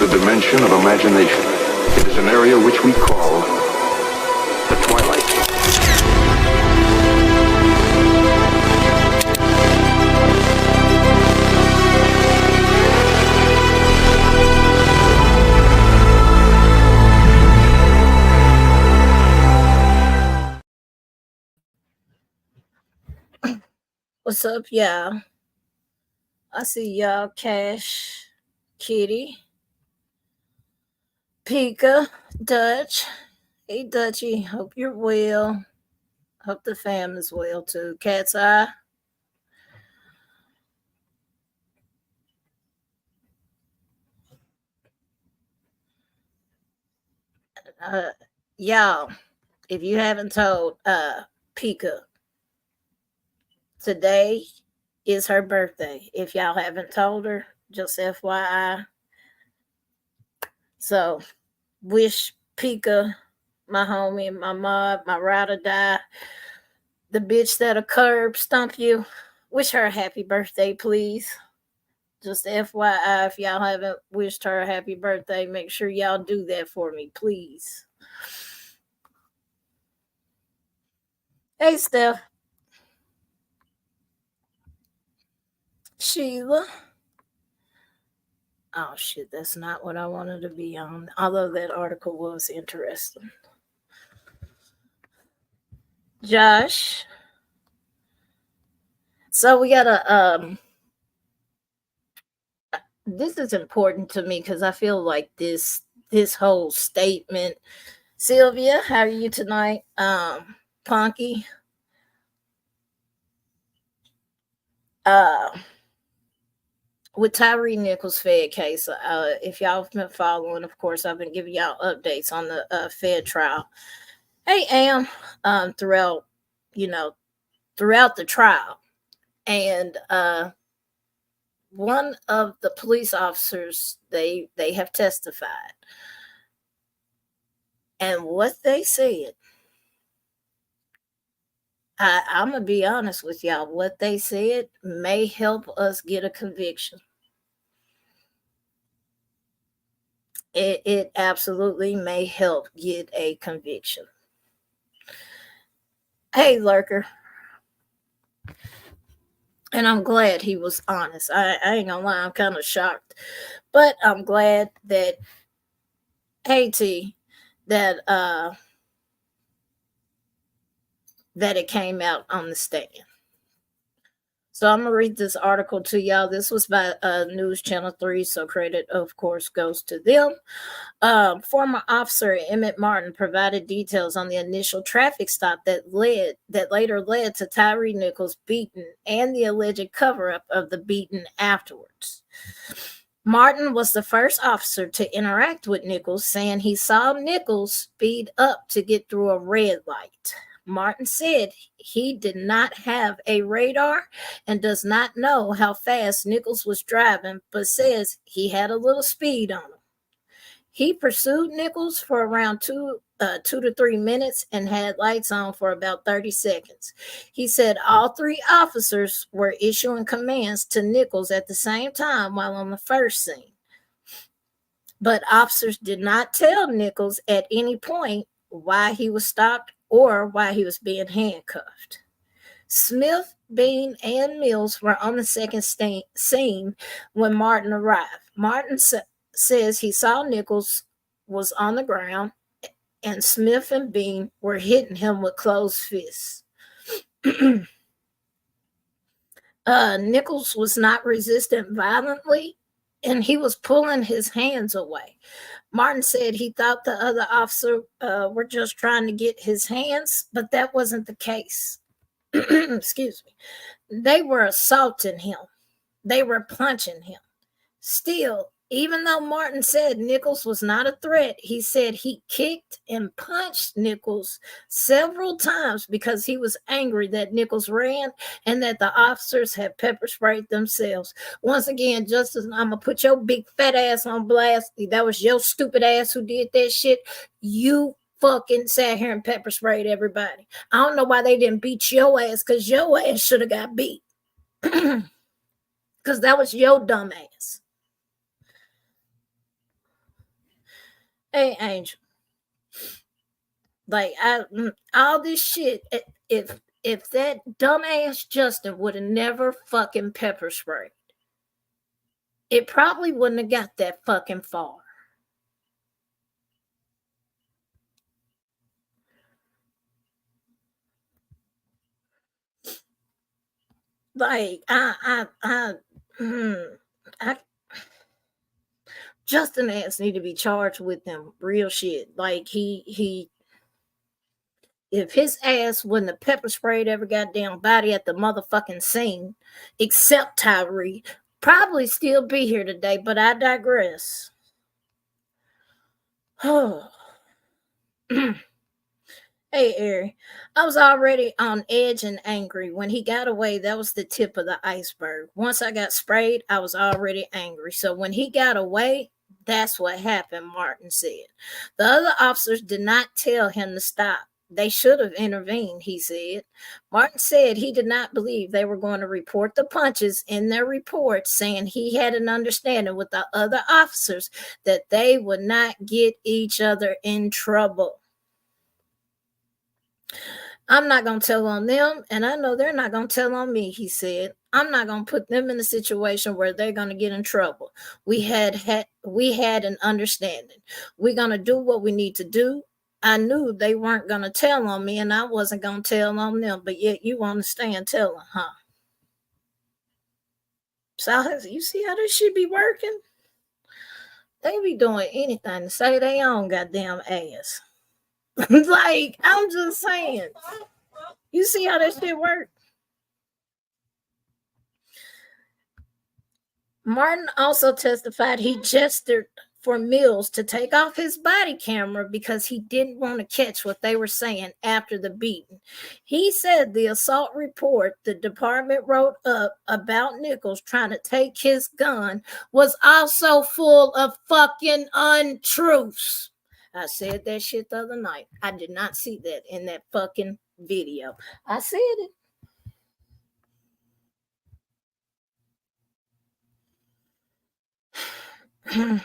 the dimension of imagination. It is an area which we call the twilight zone. What's up, y'all? I see y'all, Cash, Kitty, Pika, Dutch. Hey, Dutchy. Hope you're well. Hope the fam is well too. Cat's Eye. Y'all, if you haven't told Pika, today is her birthday. If y'all haven't told her, just FYI. So, wish Pika, my homie, my mob, my ride or die, the bitch that'll curb stomp you, wish her a happy birthday, please. Just FYI, if y'all haven't wished her a happy birthday, make sure y'all do that for me, please. Hey, Steph. Sheila. Oh, shit, that's not what I wanted to be on, although that article was interesting. Josh. So we got a, this is important to me because I feel like this whole statement. Sylvia, how are you tonight? Punky. With Tyre Nichols Fed case, if y'all have been following, of course, I've been giving y'all updates on the Fed trial. Hey, Am, throughout the trial, and one of the police officers, they have testified, and what they said, I'm gonna be honest with y'all, what they said may help us get a conviction. It absolutely may help get a conviction. Hey, Lurker. And I'm glad he was honest. I ain't gonna lie, I'm kind of shocked. But I'm glad that, hey, T, that it came out on the stand. So I'm going to read this article to y'all. This was by News Channel 3, so credit, of course, goes to them. Former officer Emmett Martin provided details on the initial traffic stop that later led to Tyre Nichols' beating and the alleged cover-up of the beating afterwards. Martin was the first officer to interact with Nichols, saying he saw Nichols speed up to get through a red light. Martin said he did not have a radar and does not know how fast Nichols was driving, but says he had a little speed on him. He pursued Nichols for around 2 to 3 minutes and had lights on for about 30 seconds. He said all three officers were issuing commands to Nichols at the same time while on the first scene. But officers did not tell Nichols at any point why he was stopped or why he was being handcuffed. Smith, Bean, and Mills were on the second scene when Martin arrived. Martin says he saw Nichols was on the ground and Smith and Bean were hitting him with closed fists. Nichols was not resistant violently, and he was pulling his hands away. Martin said he thought the other officer were just trying to get his hands, but that wasn't the case. Excuse me. They were assaulting him. They were punching him. Still, even though Martin said Nichols was not a threat, he said he kicked and punched Nichols several times because he was angry that Nichols ran and that the officers had pepper sprayed themselves. Once again, Justice, I'm going to put your big fat ass on blast. That was your stupid ass who did that shit. You fucking sat here and pepper sprayed everybody. I don't know why they didn't beat your ass, because your ass should have got beat. Because that was your dumb ass. Hey, Angel. Like all this shit. If that dumbass Justin would have never fucking pepper sprayed, it probably wouldn't have got that fucking far. Like I Justin ass need to be charged with them real shit. Like he if his ass wouldn't have pepper sprayed every goddamn body at the motherfucking scene, except Tyree, probably still be here today. But I digress. Oh. Hey, Ari. I was already on edge and angry. When he got away, that was the tip of the iceberg. Once I got sprayed, I was already angry. So when he got away, that's what happened, Martin said. The other officers did not tell him to stop. They should have intervened, he said. Martin said he did not believe they were going to report the punches in their report, saying he had an understanding with the other officers that they would not get each other in trouble. I'm not going to tell on them, and I know they're not going to tell on me, he said. I'm not going to put them in a situation where they're going to get in trouble. We had an understanding. We're going to do what we need to do. I knew they weren't going to tell on me, and I wasn't going to tell on them, but yet you want to stand telling, huh? So you see how this shit be working? They be doing anything to say they own goddamn ass. Like, I'm just saying. You see how that shit work? Martin also testified he gestured for Mills to take off his body camera because he didn't want to catch what they were saying after the beating. He said the assault report the department wrote up about Nichols trying to take his gun was also full of fucking untruths. I said that shit the other night. I did not see that in that fucking video. I said it.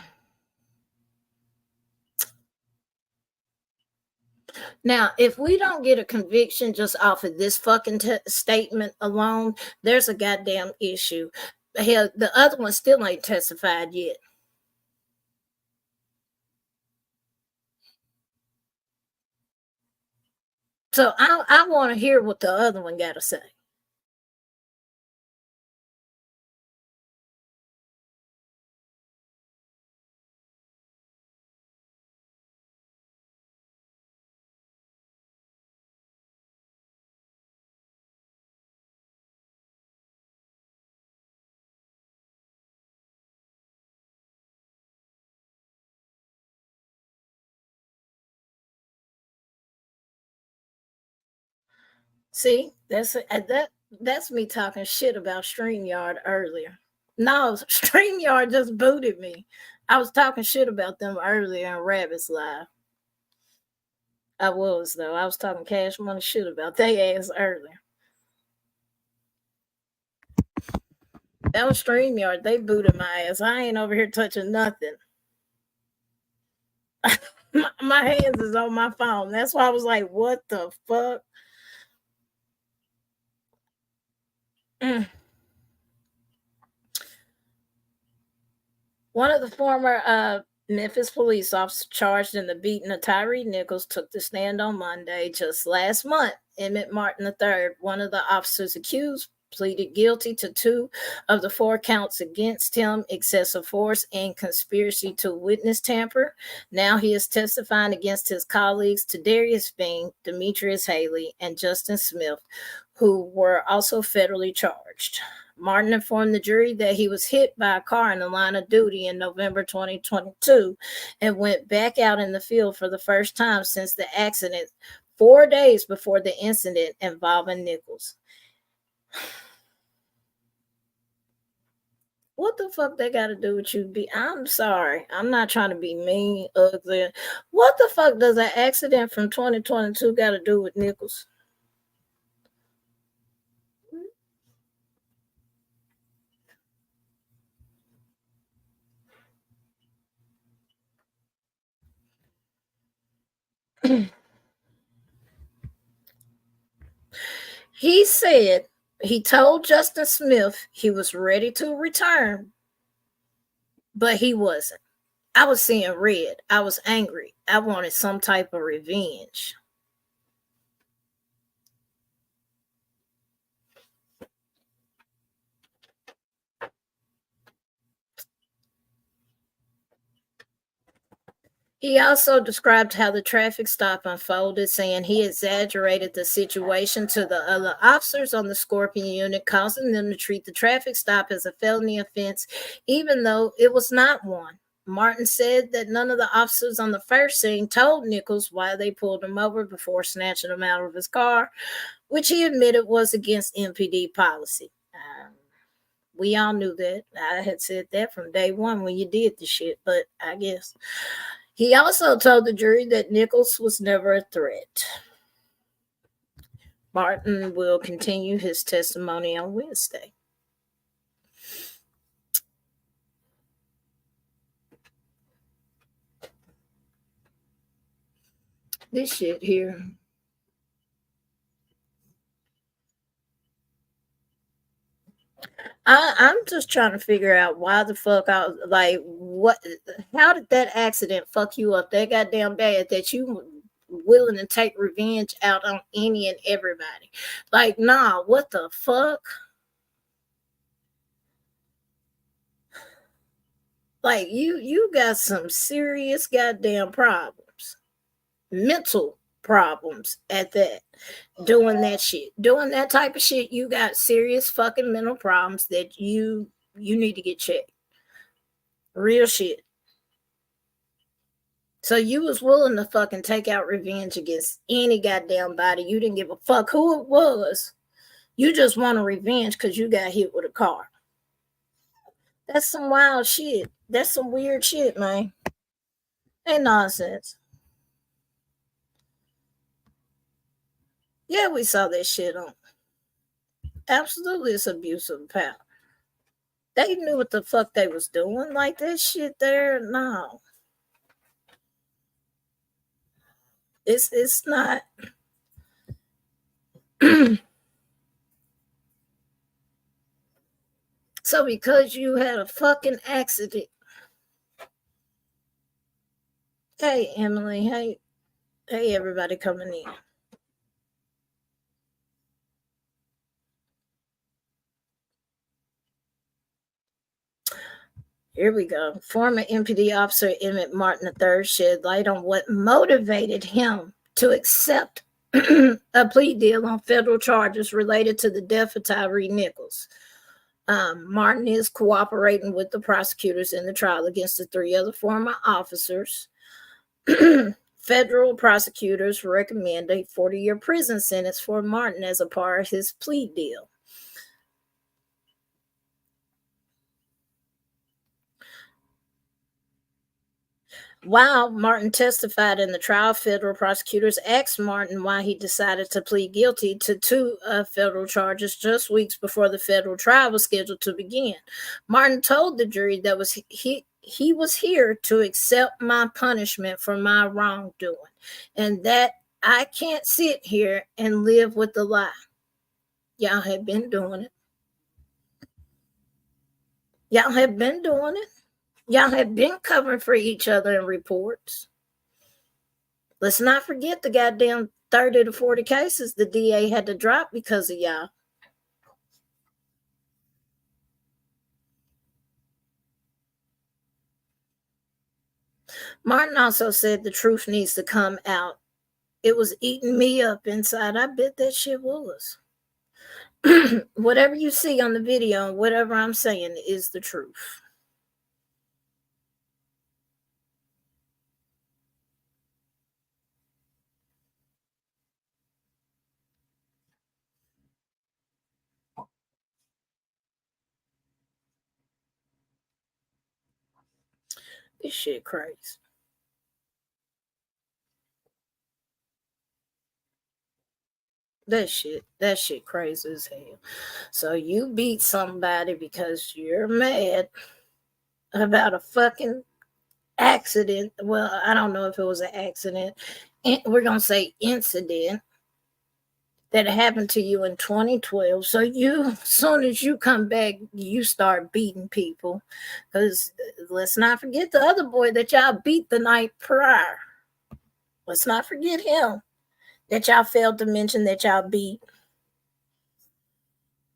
Now, if we don't get a conviction just off of this fucking statement alone, there's a goddamn issue. Hell, the other one still ain't testified yet. So I want to hear what the other one got to say. See, that's me talking shit about StreamYard earlier. No, StreamYard just booted me. I was talking shit about them earlier in Rabbit's Live. I was though. I was talking cash money shit about they ass earlier. That was StreamYard. They booted my ass. I ain't over here touching nothing. My hands is on my phone. That's why I was like, what the fuck? Mm. One of the former Memphis police officers charged in the beating of Tyre Nichols took the stand on Monday. Just last month, Emmett Martin III, one of the officers accused, pleaded guilty to 2 of the 4 counts against him: excessive force and conspiracy to witness tamper. Now he is testifying against his colleagues Tadarius Bing, Demetrius Haley, and Justin Smith, who were also federally charged. Martin informed the jury that he was hit by a car in the line of duty in November 2022 and went back out in the field for the first time since the accident 4 days before the incident involving Nichols. What the fuck they got to do with you? I'm sorry. I'm not trying to be mean, ugly. What the fuck does an accident from 2022 got to do with Nichols? He said he told Justin Smith he was ready to return, but he wasn't. I was seeing red. I was angry. I wanted some type of revenge. He also described how the traffic stop unfolded, saying he exaggerated the situation to the other officers on the Scorpion unit, causing them to treat the traffic stop as a felony offense, even though it was not one. Martin said that none of the officers on the first scene told Nichols why they pulled him over before snatching him out of his car, which he admitted was against MPD policy. We all knew that. I had said that from day one when you did the shit, but I guess. He also told the jury that Nichols was never a threat. Martin will continue his testimony on Wednesday. This shit here. I'm just trying to figure out why the fuck I was like, what? How did that accident fuck you up that goddamn bad that you willing to take revenge out on any and everybody? Like, nah, what the fuck? Like, you got some serious goddamn problems, mental problems at that. Doing that shit, doing that type of shit, you got serious fucking mental problems that you need to get checked. Real shit. So you was willing to fucking take out revenge against any goddamn body. You didn't give a fuck who it was. You just want a revenge because you got hit with a car. That's some wild shit. That's some weird shit, man. Ain't nonsense. Yeah, we saw that shit on. Absolutely, it's abuse of power. They knew what the fuck they was doing. Like that shit there, no. It's not. So because you had a fucking accident. Hey Emily, hey everybody coming in. Here we go. Former MPD officer Emmett Martin III shed light on what motivated him to accept a plea deal on federal charges related to the death of Tyre Nichols. Martin is cooperating with the prosecutors in the trial against the three other former officers. Federal prosecutors recommend a 40-year prison sentence for Martin as a part of his plea deal. While Martin testified in the trial, federal prosecutors asked Martin why he decided to plead guilty to two federal charges just weeks before the federal trial was scheduled to begin. Martin told the jury that he was here to accept my punishment for my wrongdoing, and that I can't sit here and live with the lie. Y'all have been doing it. Y'all have been doing it. Y'all have been covering for each other in reports. Let's not forget the goddamn 30 to 40 cases the DA had to drop because of y'all. Martin also said the truth needs to come out. It was eating me up inside. I bet that shit was. Whatever you see on the video, whatever I'm saying is the truth. This shit crazy. That shit crazy as hell. So you beat somebody because you're mad about a fucking accident. Well, I don't know if it was an accident. we're going to say incident that happened to you in 2012. So as soon as you come back, you start beating people. Because let's not forget the other boy that y'all beat the night prior. Let's not forget him that y'all failed to mention that y'all beat.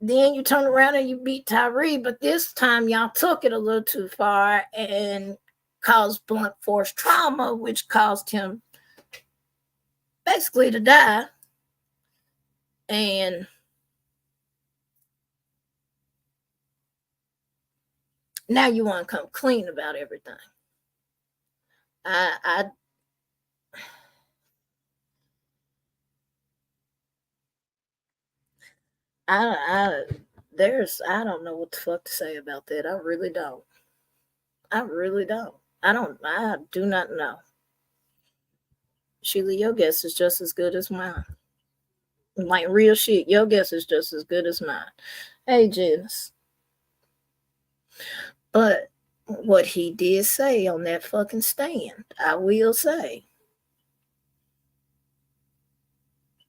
Then you turn around and you beat Tyre, but this time y'all took it a little too far and caused blunt force trauma, which caused him basically to die. And now you want to come clean about everything. I don't know what the fuck to say about that. I really don't. I do not know. Sheila, your guess is just as good as mine. Like real shit, your guess is just as good as mine. Hey, Janice. But what he did say on that fucking stand, I will say,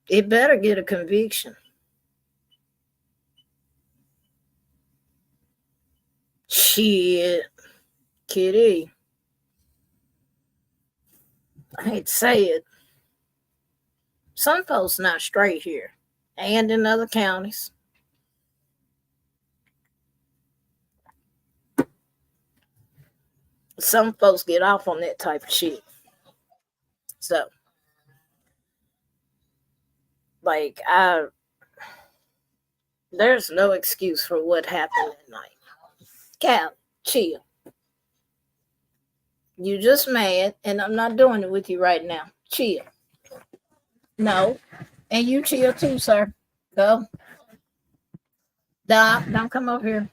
it better get a conviction. Shit, kitty. I hate to say it. Some folks not straight here and in other counties. Some folks get off on that type of shit. So, like, there's no excuse for what happened that night. Cal, chill. You just mad, and I'm not doing it with you right now. Chill. No. And you chill too, sir. Go. Doc, don't come over here.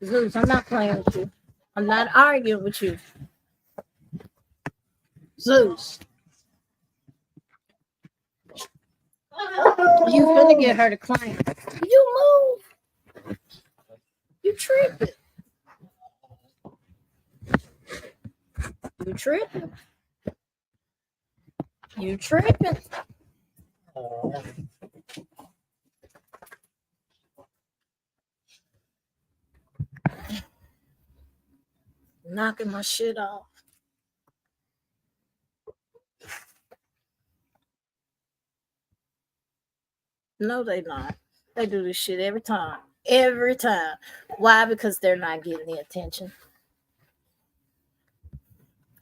Zeus, I'm not playing with you. I'm not arguing with you. Zeus. You finna get her to claim. You move. You tripping. You tripping. You tripping. Knocking my shit off. No, they not. They do this shit every time. Every time. Why? Because they're not getting the attention.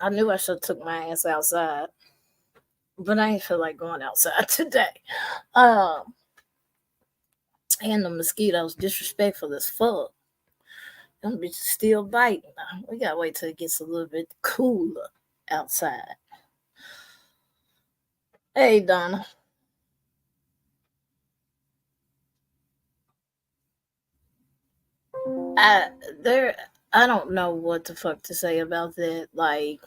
I knew I should have took my ass outside. But I ain't feel like going outside today. And the mosquitoes disrespectful as fuck. Them bitches still biting. We gotta wait till it gets a little bit cooler outside. Hey, Donna. I don't know what the fuck to say about that. Like,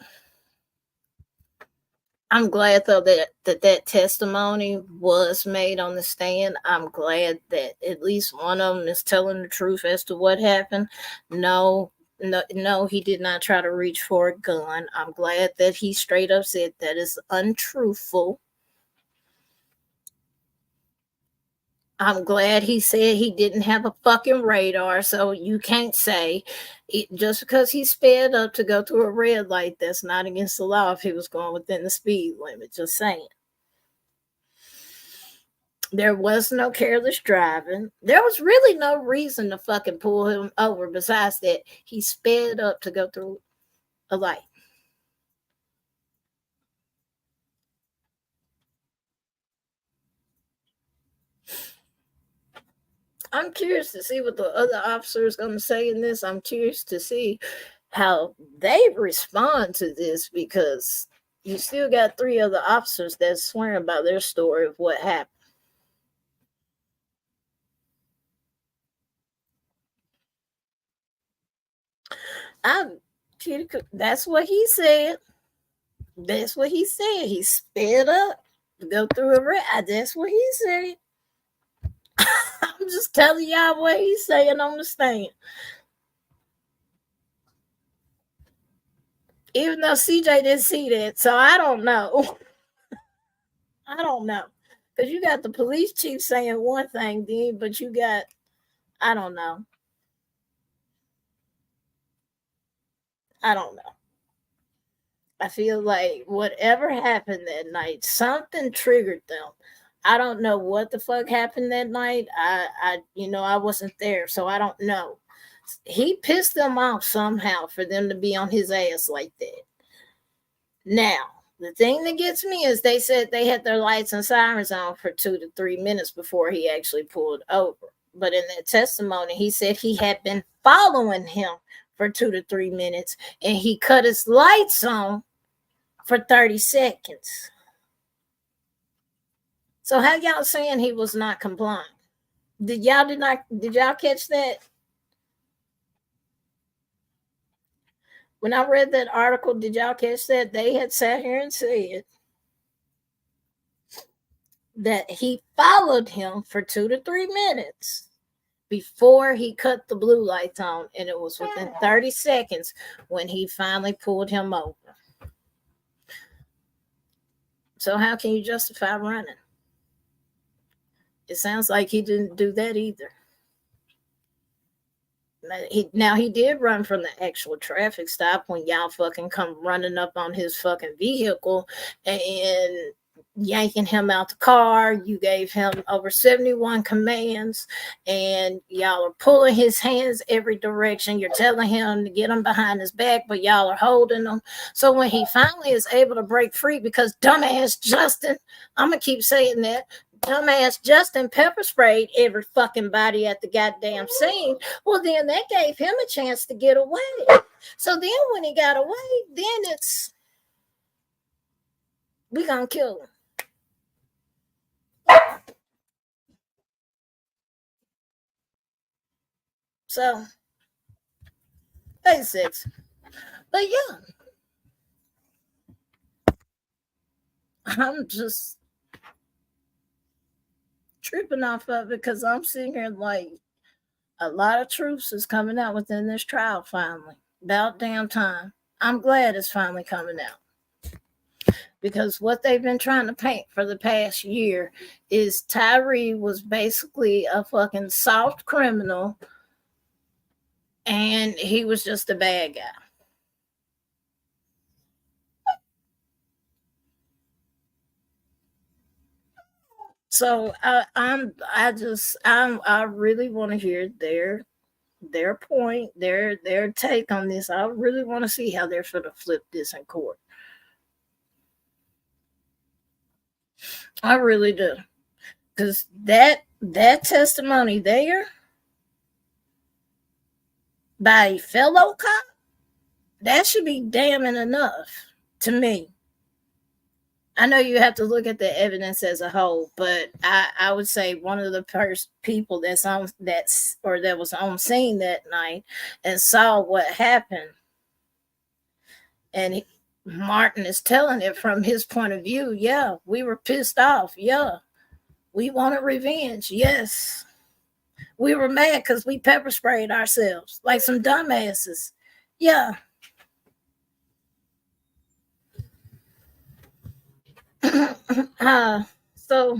I'm glad though that testimony was made on the stand. I'm glad that at least one of them is telling the truth as to what happened. No, he did not try to reach for a gun. I'm glad that he straight up said that is untruthful. I'm glad he said he didn't have a fucking radar, so you can't say just because he sped up to go through a red light, that's not against the law if he was going within the speed limit. Just saying. There was no careless driving. There was really no reason to fucking pull him over besides that he sped up to go through a light. I'm curious to see what the other officer is going to say in this. I'm curious to see how they respond to this because you still got 3 other officers that's swearing by their story of what happened. That's what he said. That's what he said. He sped up to go through a red. That's what he said. I'm just telling y'all what he's saying on the stand. Even though CJ didn't see that. So I don't know. I don't know. Because you got the police chief saying one thing then, but you got, I don't know. I don't know. I feel like whatever happened that night, something triggered them. I don't know what the fuck happened that night. I wasn't there, so I don't know. He pissed them off somehow for them to be on his ass like that. Now, the thing that gets me is they said they had their lights and sirens on for 2 to 3 minutes before he actually pulled over. But in that testimony, he said he had been following him for 2 to 3 minutes and he cut his lights on for 30 seconds. So how y'all saying he was not complying? Did y'all catch that? When I read that article, did y'all catch that? They had sat here and said that he followed him for 2 to 3 minutes before he cut the blue lights on, and it was within 30 seconds when he finally pulled him over. So how can you justify running? It sounds like he didn't do that either. Now he did run from the actual traffic stop when y'all fucking come running up on his fucking vehicle and yanking him out the car. You gave him over 71 commands and y'all are pulling his hands every direction. You're telling him to get him behind his back, but y'all are holding him. So when he finally is able to break free, because dumbass Justin, I'm gonna keep saying that, dumbass Justin pepper sprayed every fucking body at the goddamn scene. Well, then that gave him a chance to get away. So then when he got away, then it's, we gonna kill him. So, basics. But yeah, I'm just tripping off of it because I'm sitting here like a lot of truths is coming out within this trial finally. About damn time. I'm glad it's finally coming out. Because what they've been trying to paint for the past year is Tyre was basically a fucking soft criminal and he was just a bad guy. So I really want to hear their point, their take on this. I really want to see how they're going to flip this in court. I really do. Because that testimony there by a fellow cop, that should be damning enough to me. I know you have to look at the evidence as a whole, but I would say one of the first people that was on scene that night and saw what happened, and Martin is telling it from his point of view. Yeah, we were pissed off. Yeah, we wanted revenge. Yes, we were mad because we pepper sprayed ourselves like some dumbasses. Yeah. So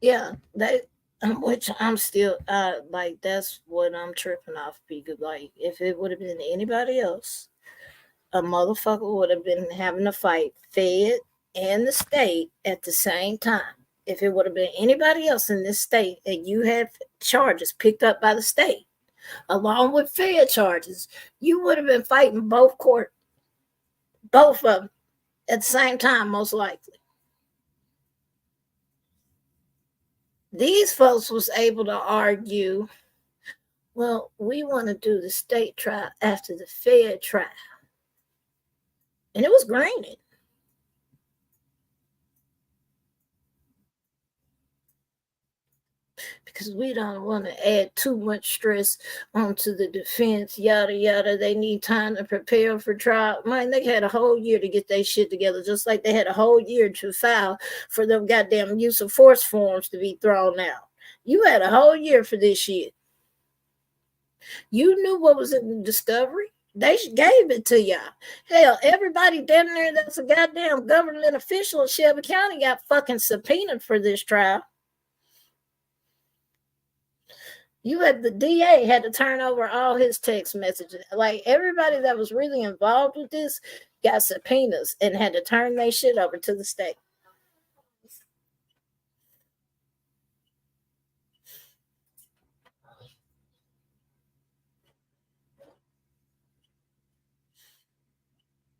yeah, that which I'm still like that's what I'm tripping off because like if it would have been anybody else, a motherfucker would have been having a fight, Fed and the state at the same time. If it would have been anybody else in this state and you had charges picked up by the state along with Fed charges, you would have been fighting both of them at the same time, most likely. These folks was able to argue, well, we want to do the state trial after the Fed trial. And it was granted. because we don't want to add too much stress onto the defense, yada yada. They need time to prepare for trial. Man, they had a whole year to get their shit together, just like they had a whole year to file for them goddamn use of force forms to be thrown out. You had a whole year for this shit. You knew what was in the discovery. They gave it to y'all. Hell, everybody down there that's a goddamn government official in Shelby County got fucking subpoenaed for this trial. You had the DA had to turn over all his text messages. Like everybody that was really involved with this got subpoenas and had to turn their shit over to the state.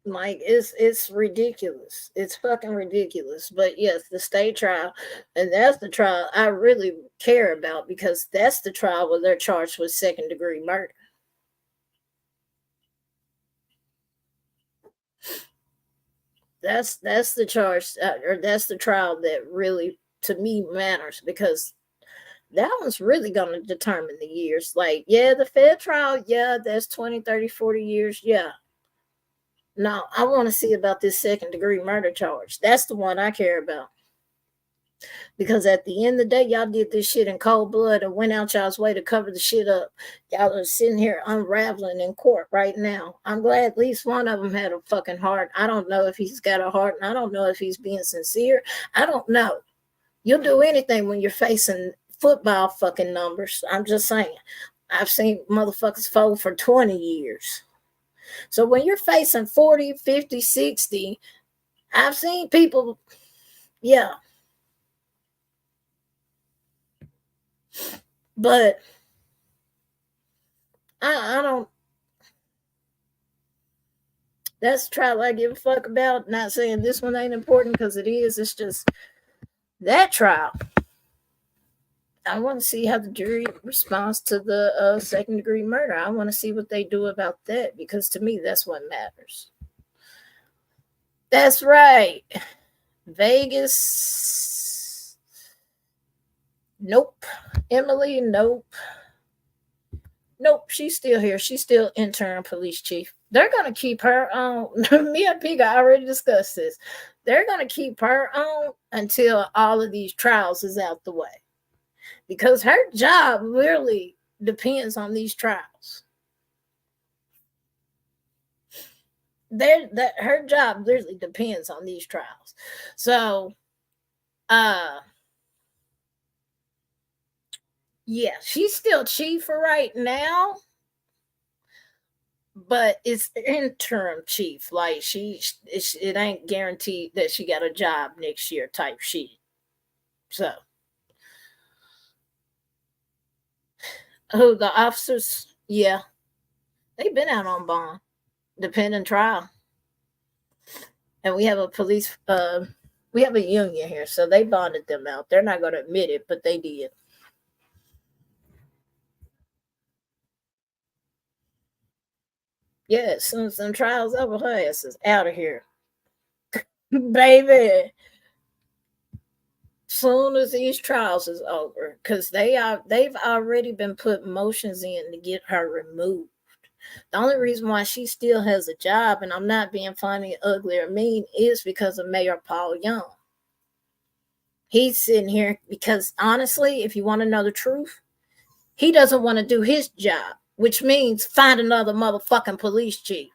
Like it's ridiculous. It's fucking ridiculous. But yes, the state trial, and that's the trial I really care about because that's the trial where they're charged with second-degree murder. That's the charge, or that's the trial that really to me matters because that one's really going to determine the years. Like, yeah, the Fed trial, yeah, that's 20, 30, 40 years. Yeah. No, I want to see about this second degree murder charge. That's the one I care about. Because at the end of the day, y'all did this shit in cold blood and went out y'all's way to cover the shit up. Y'all are sitting here unraveling in court right now. I'm glad at least one of them had a fucking heart. I don't know if he's got a heart, and I don't know if he's being sincere. I don't know. You'll do anything when you're facing football fucking numbers. I'm just saying. I've seen motherfuckers fold for 20 years. So when you're facing 40, 50, 60, I've seen people, yeah. But I don't, that's the trial I give a fuck about. Not saying this one ain't important because it is. It's just that trial. I want to see how the jury responds to the second degree murder. I want to see what they do about that because to me, that's what matters. That's right. Vegas. Nope. Emily, nope. Nope, she's still here. She's still interim police chief. They're going to keep her on. Me and Pika already discussed this. They're going to keep her on until all of these trials is out the way. Because her job really depends on these trials. Her job literally depends on these trials. So, yeah, she's still chief for right now, but it's interim chief. Like it ain't guaranteed that she got a job next year type shit. So, who the officers? Yeah, they've been out on bond, depending trial, and we have a police. We have a union here, so they bonded them out. They're not going to admit it, but they did. Yeah, as soon as them trials over, her ass is out of here. Baby. Soon as these trials is over, because they've already been put motions in to get her removed. The only reason why she still has a job, and I'm not being funny, ugly, or mean, is because of Mayor Paul Young. He's sitting here because honestly, if you want to know the truth, he doesn't want to do his job, which means find another motherfucking police chief.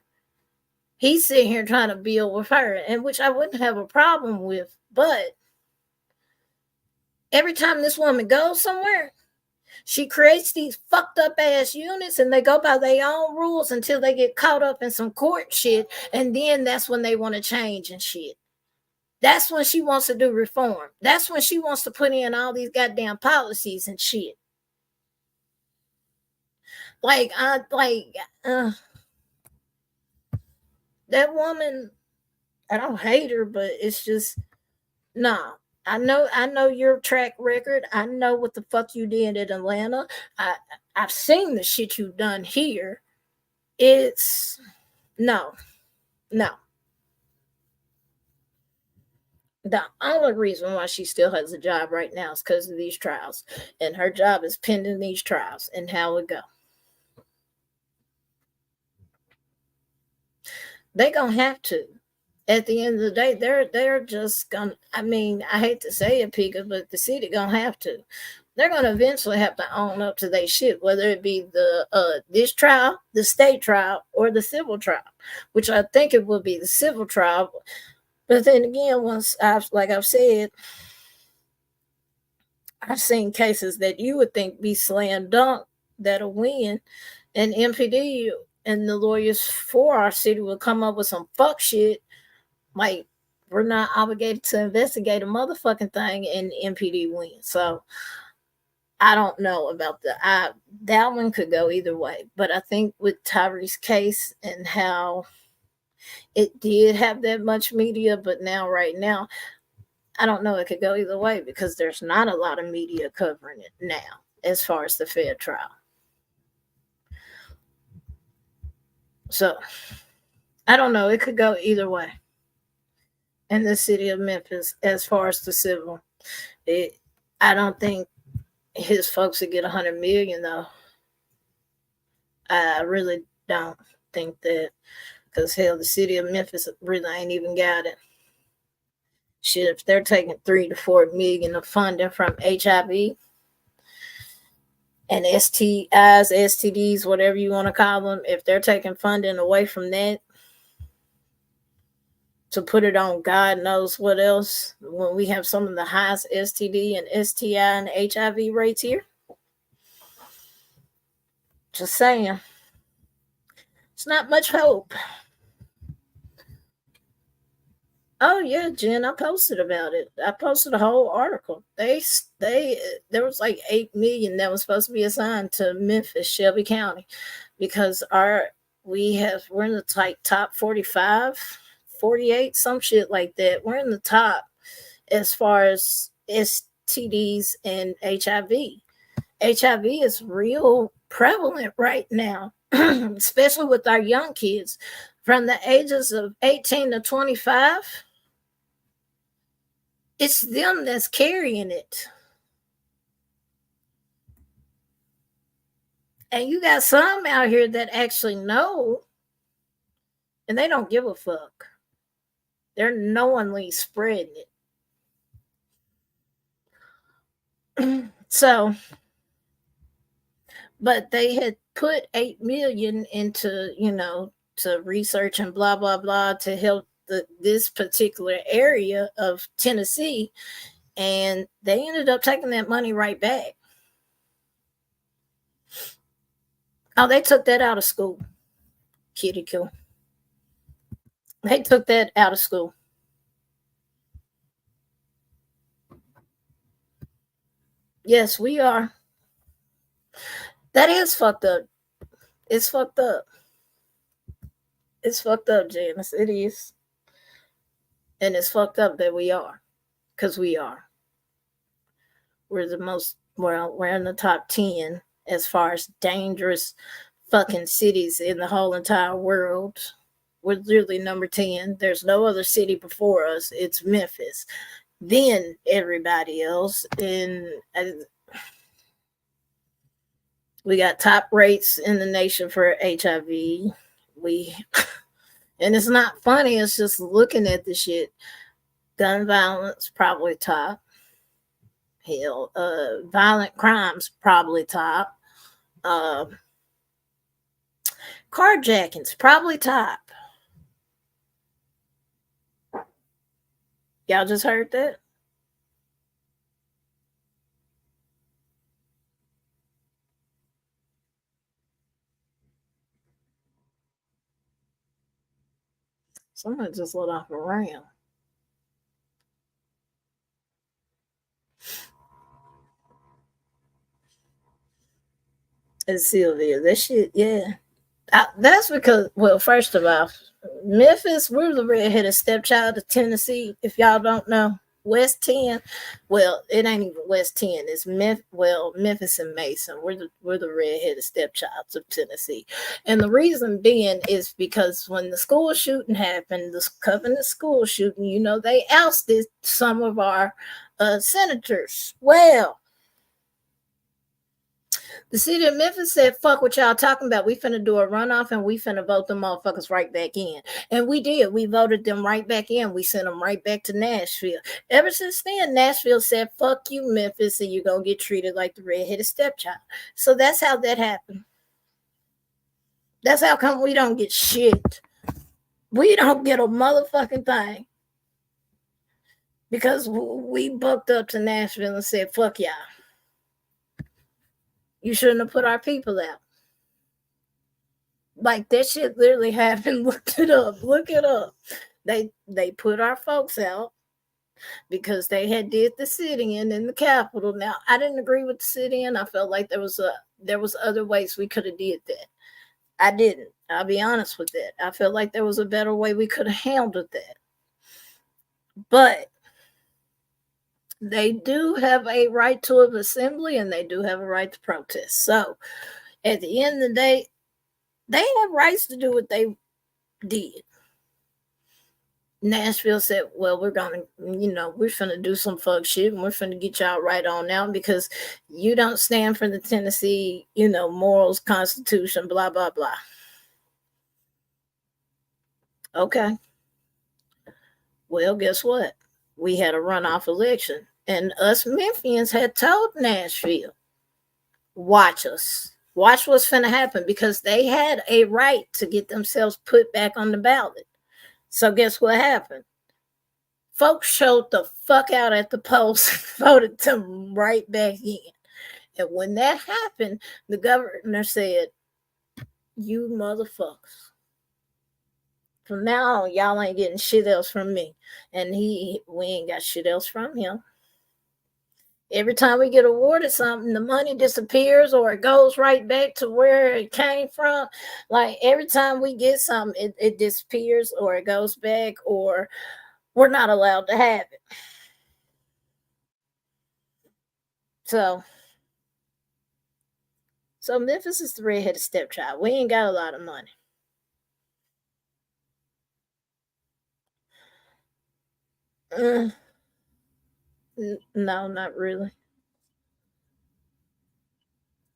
He's sitting here trying to build with her, and which I wouldn't have a problem with, but every time this woman goes somewhere, she creates these fucked up ass units and they go by their own rules until they get caught up in some court shit. And then that's when they want to change and shit. That's when she wants to do reform. That's when she wants to put in all these goddamn policies and shit. That woman, I don't hate her, but it's just, nah. I know your track record. I know what the fuck you did in Atlanta. I've seen the shit you've done here. It's no. The only reason why she still has a job right now is because of these trials, and her job is pending these trials and how it go. They gonna have to. At the end of the day, they're just gonna. I mean, I hate to say it, Pika, but the city gonna have to. They're gonna eventually have to own up to their shit, whether it be the this trial, the state trial, or the civil trial, which I think it will be the civil trial. But then again, like I've said, I've seen cases that you would think be slam dunk that'll win, and MPD and the lawyers for our city will come up with some fuck shit like we're not obligated to investigate a motherfucking thing, and MPD wins. So I don't know about that one could go either way. But I think with Tyre's case and how it did have that much media, but now right now, I don't know, it could go either way because there's not a lot of media covering it now as far as the Fed trial. So I don't know, it could go either way. In the city of Memphis, as far as the civil, I don't think his folks would get 100 million though. I really don't think that, because hell, the city of Memphis really ain't even got it. Shit, if they're taking 3 to 4 million of funding from HIV and STIs, STDs, whatever you want to call them, if they're taking funding away from that to put it on God knows what else, when we have some of the highest STD and STI and HIV rates here. Just saying. It's not much hope. Oh yeah, Jen, I posted about it. I posted a whole article. There was like 8 million that was supposed to be assigned to Memphis, Shelby County, because we're in the top 45, 48, some shit like that. We're in the top as far as STDs and HIV. HIV is real prevalent right now, especially with our young kids from the ages of 18 to 25. It's them that's carrying it. And you got some out here that actually know, and they don't give a fuck. They're knowingly spreading it. So, but they had put 8 million into, to research and blah, blah, blah to help this particular area of Tennessee, and they ended up taking that money right back. Oh, they took that out of school. Kitty kill. They took that out of school. Yes, we are. That is fucked up. It's fucked up. It's fucked up, Janice. It is. And it's fucked up that we are. Because we are. We're in the top 10 as far as dangerous fucking cities in the whole entire world. We're literally number 10. There's no other city before us. It's Memphis. Then everybody else. And we got top rates in the nation for HIV. And it's not funny. It's just looking at the shit. Gun violence, probably top. Hell, violent crimes, probably top. Carjackings, probably top. Y'all just heard that? Someone just let off a round. And Sylvia, that shit, yeah. That's because, well, first of all, Memphis, we're the redheaded stepchild of Tennessee. If y'all don't know, West 10. Well, it ain't even West 10. It's Memphis and Mason. We're the redheaded stepchilds of Tennessee. And the reason being is because when the school shooting happened, the Covenant school shooting, they ousted some of our senators. Well, the city of Memphis said, fuck what y'all talking about. We finna do a runoff and we finna vote them motherfuckers right back in. And we did. We voted them right back in. We sent them right back to Nashville. Ever since then, Nashville said, fuck you, Memphis, and you're going to get treated like the redheaded stepchild. So that's how that happened. That's how come we don't get shit. We don't get a motherfucking thing. Because we bucked up to Nashville and said, fuck y'all. You shouldn't have put our people out. Like, that shit literally happened. Look it up. They put our folks out because they had did the sit-in in the Capitol. Now, I didn't agree with the sit-in. I felt like there was other ways we could have did that. I didn't. I'll be honest with that. I felt like there was a better way we could have handled that. But they do have a right to an assembly and they do have a right to protest. So at the end of the day, they have rights to do what they did. Nashville said, well, we're going to, we're going to do some fuck shit and we're going to get y'all right on now because you don't stand for the Tennessee, morals, constitution, blah, blah, blah. Okay. Well, guess what? We had a runoff election. And us Memphians had told Nashville, watch us. Watch what's finna happen because they had a right to get themselves put back on the ballot. So guess what happened? Folks showed the fuck out at the polls and voted them right back in. And when that happened, the governor said, you motherfuckers. From now on, y'all ain't getting shit else from me. And we ain't got shit else from him. Every time we get awarded something, the money disappears or it goes right back to where it came from. Like every time we get something, it disappears or it goes back or we're not allowed to have it. So Memphis is the redheaded stepchild. We ain't got a lot of money. No, not really.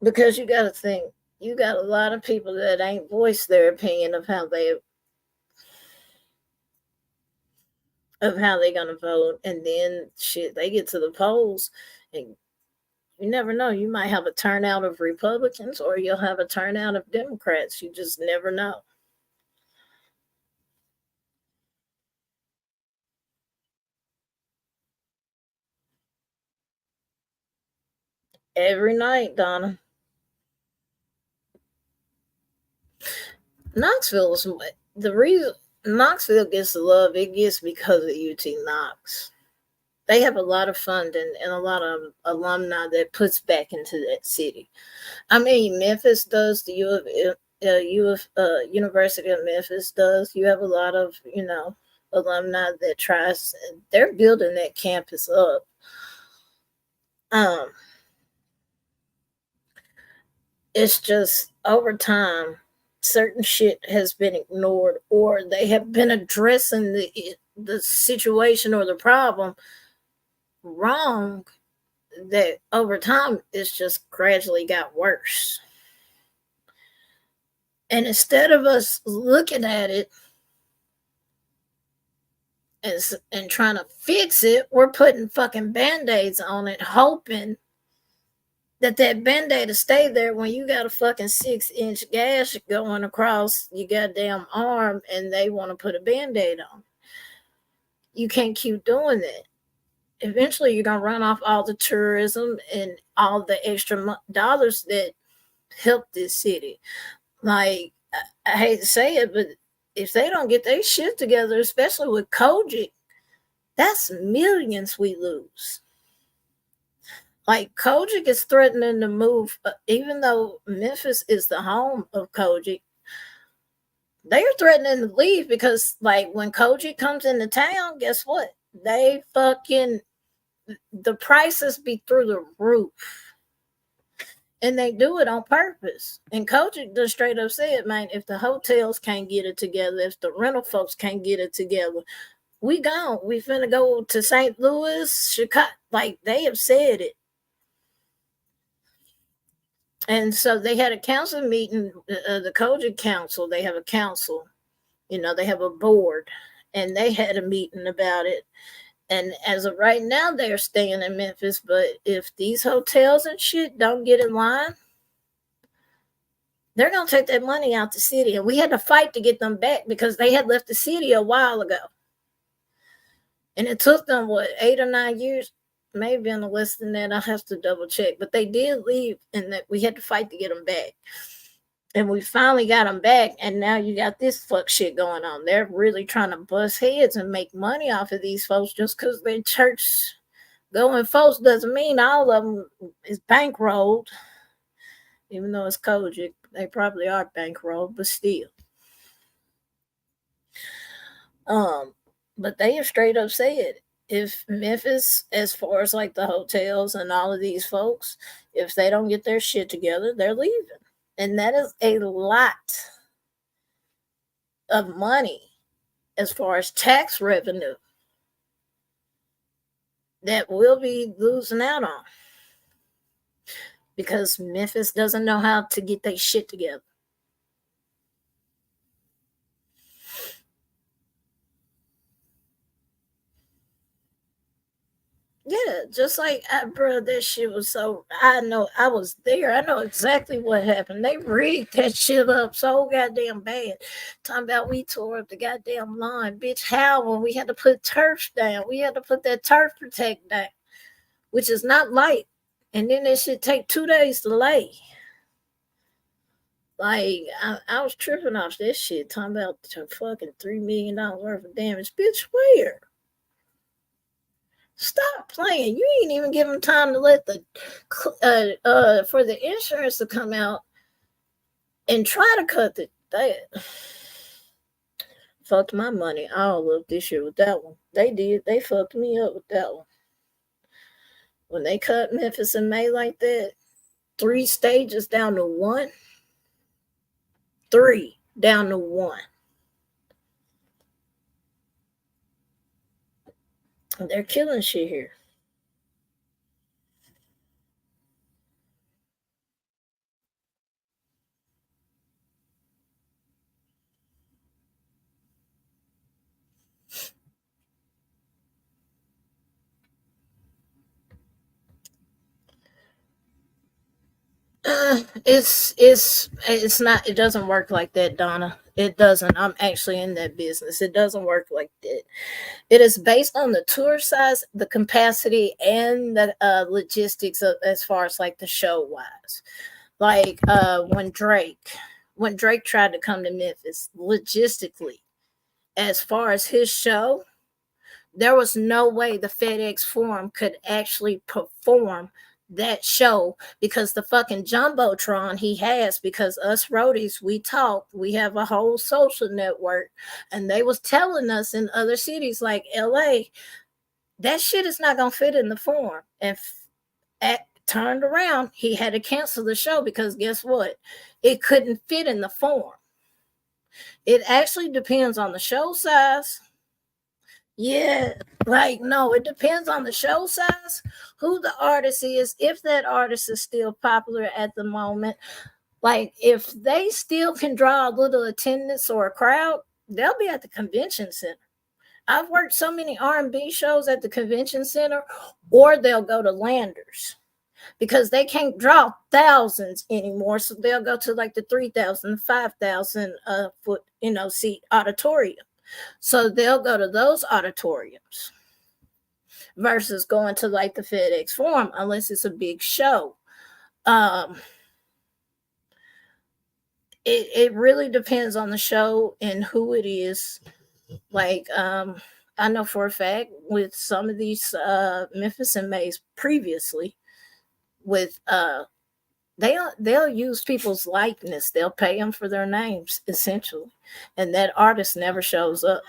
Because you got to think, you got a lot of people that ain't voiced their opinion of how they're gonna vote, and then shit, they get to the polls, and you never know. You might have a turnout of Republicans, or you'll have a turnout of Democrats. You just never know. Every night, Donna. Knoxville is the reason Knoxville gets the love it gets because of UT Knox. They have a lot of funding and a lot of alumni that puts back into that city. I mean, Memphis does. The University of Memphis does. You have a lot of alumni that tries. They're building that campus up. It's just over time, certain shit has been ignored, or they have been addressing the situation or the problem wrong. That over time, it's just gradually got worse. And instead of us looking at it and trying to fix it, we're putting fucking band-aids on it, hoping that band-aid will stay there when you got a fucking 6-inch gash going across your goddamn arm and they want to put a band-aid on. You can't keep doing that. Eventually, you're going to run off all the tourism and all the extra dollars that help this city. Like, I hate to say it, but if they don't get their shit together, especially with Kojic, that's millions we lose. Like, Kojic is threatening to move, even though Memphis is the home of Kojic. They are threatening to leave because, like, when Kojic comes into town, guess what? They fucking, the prices be through the roof. And they do it on purpose. And Kojic just straight up said, man, if the hotels can't get it together, if the rental folks can't get it together, we gone. We finna go to St. Louis, Chicago. Like, they have said it. And so they had a council meeting, the Kojic Council. They have a council, they have a board, and they had a meeting about it. And as of right now, they're staying in Memphis. But if these hotels and shit don't get in line, they're going to take that money out the city. And we had to fight to get them back because they had left the city a while ago. And it took them, 8 or 9 years? Maybe on the less than that. I'll have to double check. But they did leave, and that we had to fight to get them back. And we finally got them back, and now you got this fuck shit going on. They're really trying to bust heads and make money off of these folks just because they're church going folks doesn't mean all of them is bankrolled. Even though it's Kojic, they probably are bankrolled, but still. But they have straight up said, if Memphis, as far as like the hotels and all of these folks, if they don't get their shit together, they're leaving. And that is a lot of money as far as tax revenue that we'll be losing out on because Memphis doesn't know how to get their shit together. Yeah, just like, bro, that shit was so. I know I was there. I know exactly what happened. They rigged that shit up so goddamn bad. Talking about we tore up the goddamn line, bitch. How when we had to put turf down, we had to put that turf protect down, which is not light. And then that shit take 2 days to lay. Like I was tripping off this shit. Talking about fucking $3 million worth of damage, bitch. Where? Stop playing. You ain't even give them time to let the for the insurance to come out and try to cut that. Fucked my money all up this year with that one. They did. They fucked me up with that one. When they cut Memphis in May like that, 3 stages down to 1. 3 down to 1. They're killing shit here. It's not. It doesn't work like that, Donna. It doesn't. I'm actually in that business. It doesn't work like that. It is based on the tour size, the capacity, and the logistics of, as far as like the show wise. Like when Drake tried to come to Memphis, logistically, as far as his show, there was no way the FedEx Forum could actually perform that show because the fucking jumbotron he has, because us roadies, we talk, we have a whole social network, and they was telling us in other cities like LA, that shit is not gonna fit in the Forum. And turned around, he had to cancel the show because guess what? It couldn't fit in the Forum. It actually depends on the show size. Yeah, like no, it depends on the show size, who the artist is, if that artist is still popular at the moment. Like if they still can draw a little attendance or a crowd, they'll be at the convention center. I've worked so many R&B shows at the convention center, or they'll go to Landers because they can't draw thousands anymore. So they'll go to like the 3,000, 5,000 foot, seat auditorium. So they'll go to those auditoriums versus going to like the FedEx Forum unless it's a big show. It really depends on the show and who it is. Like I know for a fact with some of these Memphis and Mays previously, with they'll use people's likeness. They'll pay them for their names essentially, and that artist never shows up.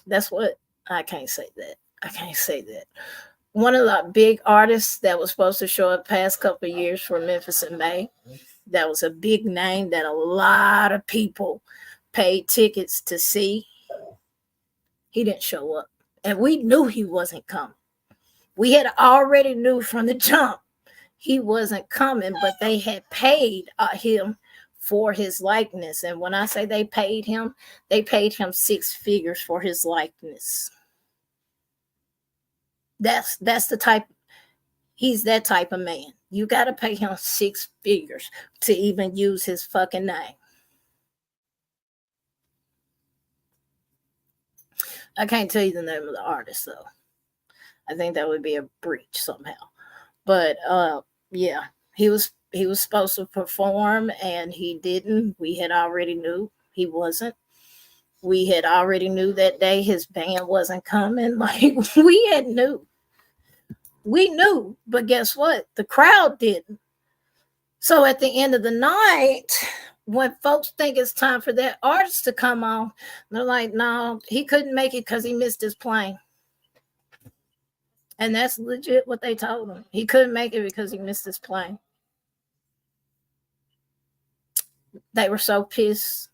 That's what I can't say that. I can't say that. One of the big artists that was supposed to show up past couple of years for Memphis in May, that was a big name that a lot of people paid tickets to see. He didn't show up. And we knew he wasn't coming. We had already knew from the jump he wasn't coming, but they had paid him for his likeness. And when I say they paid him 6 figures for his likeness. That's the type, he's that type of man. You got to pay him 6 figures to even use his fucking name. I can't tell you the name of the artist though. I think that would be a breach somehow. But yeah, he was supposed to perform and he didn't. We had already knew he wasn't. We had already knew that day his band wasn't coming. Like we had knew. We knew, but guess what? The crowd didn't. So at the end of the night, when folks think it's time for that artist to come on, they're like, no, he couldn't make it because he missed his plane. And that's legit what they told him. He couldn't make it because he missed his plane. They were so pissed.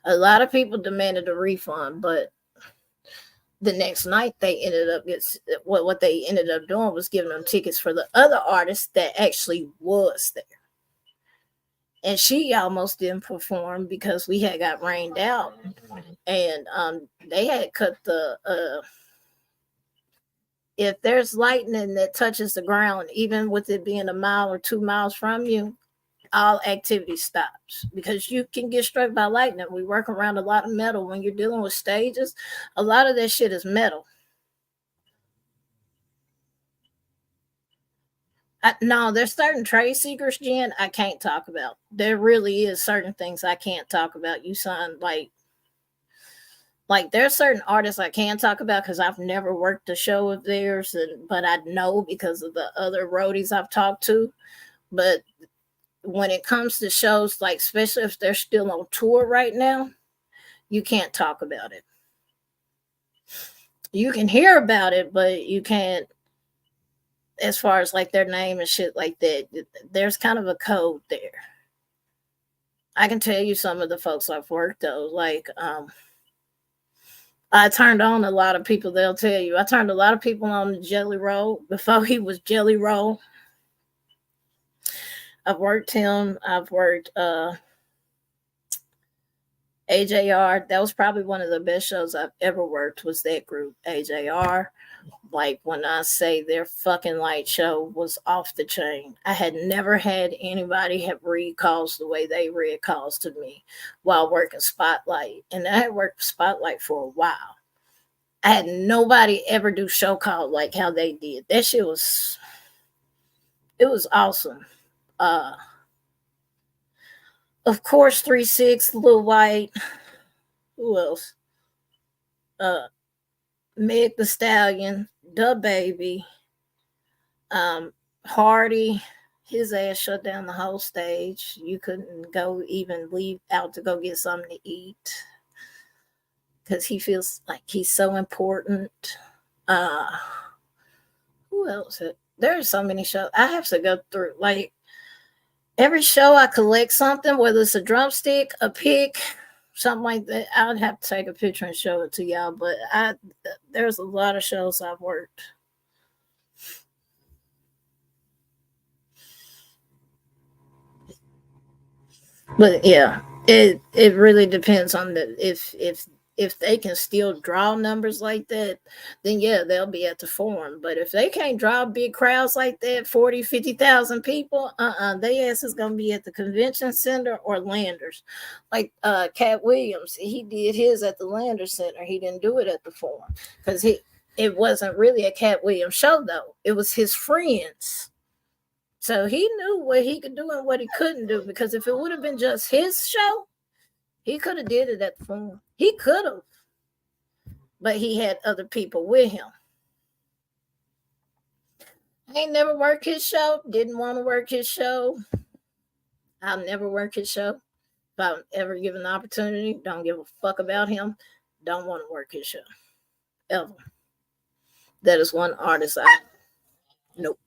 A lot of people demanded a refund, but the next night they ended up what they ended up doing was giving them tickets for the other artist that actually was there. And she almost didn't perform because we had got rained out, and they had cut the if there's lightning that touches the ground, even with it being a mile or 2 miles from you, all activity stops because you can get struck by lightning. We work around a lot of metal. When you're dealing with stages, a lot of that shit is metal. No, there's certain trade secrets, Jen, I can't talk about. There really is certain things I can't talk about. You sound like there's certain artists I can talk about because I've never worked a show of theirs, but I know because of the other roadies I've talked to. But when it comes to shows, like especially if they're still on tour right now, you can't talk about it. You can hear about it, but you can't, as far as like their name and shit like that. There's kind of a code there. I can tell you some of the folks I've worked though, like I turned on a lot of people. They'll tell you I turned a lot of people on the Jelly Roll before he was Jelly Roll. I've worked him. I've worked AJR. That was probably one of the best shows I've ever worked, was that group, AJR. Like when I say their fucking light show was off the chain. I had never had anybody have read calls the way they read calls to me while working Spotlight. And I had worked Spotlight for a while. I had nobody ever do show call like how they did. That shit was, it was awesome. Of course, 3-6, Lil White. Who else? Meg the Stallion, Da Baby, Hardy. His ass shut down the whole stage. You couldn't go even leave out to go get something to eat because he feels like he's so important. Who else? There's so many shows. I have to go through. Like every show, I collect something, whether it's a drumstick, a pick, something like that. I would have to take a picture and show it to y'all. But there's a lot of shows I've worked. But yeah, it really depends on if they can still draw numbers like that, then yeah, they'll be at the forum. But if they can't draw big crowds like that, 40, 50,000 people, they ass is gonna be at the convention center or Landers. Like Cat Williams, he did his at the Landers Center. He didn't do it at the forum because it wasn't really a Cat Williams show though. It was his friends. So he knew what he could do and what he couldn't do, because if it would have been just his show, he could have did it at the forum. He could have, but he had other people with him. I ain't never worked his show. Didn't want to work his show. I'll never work his show. If I'm ever given the opportunity, don't give a fuck about him. Don't want to work his show. ever. That is one artist I nope.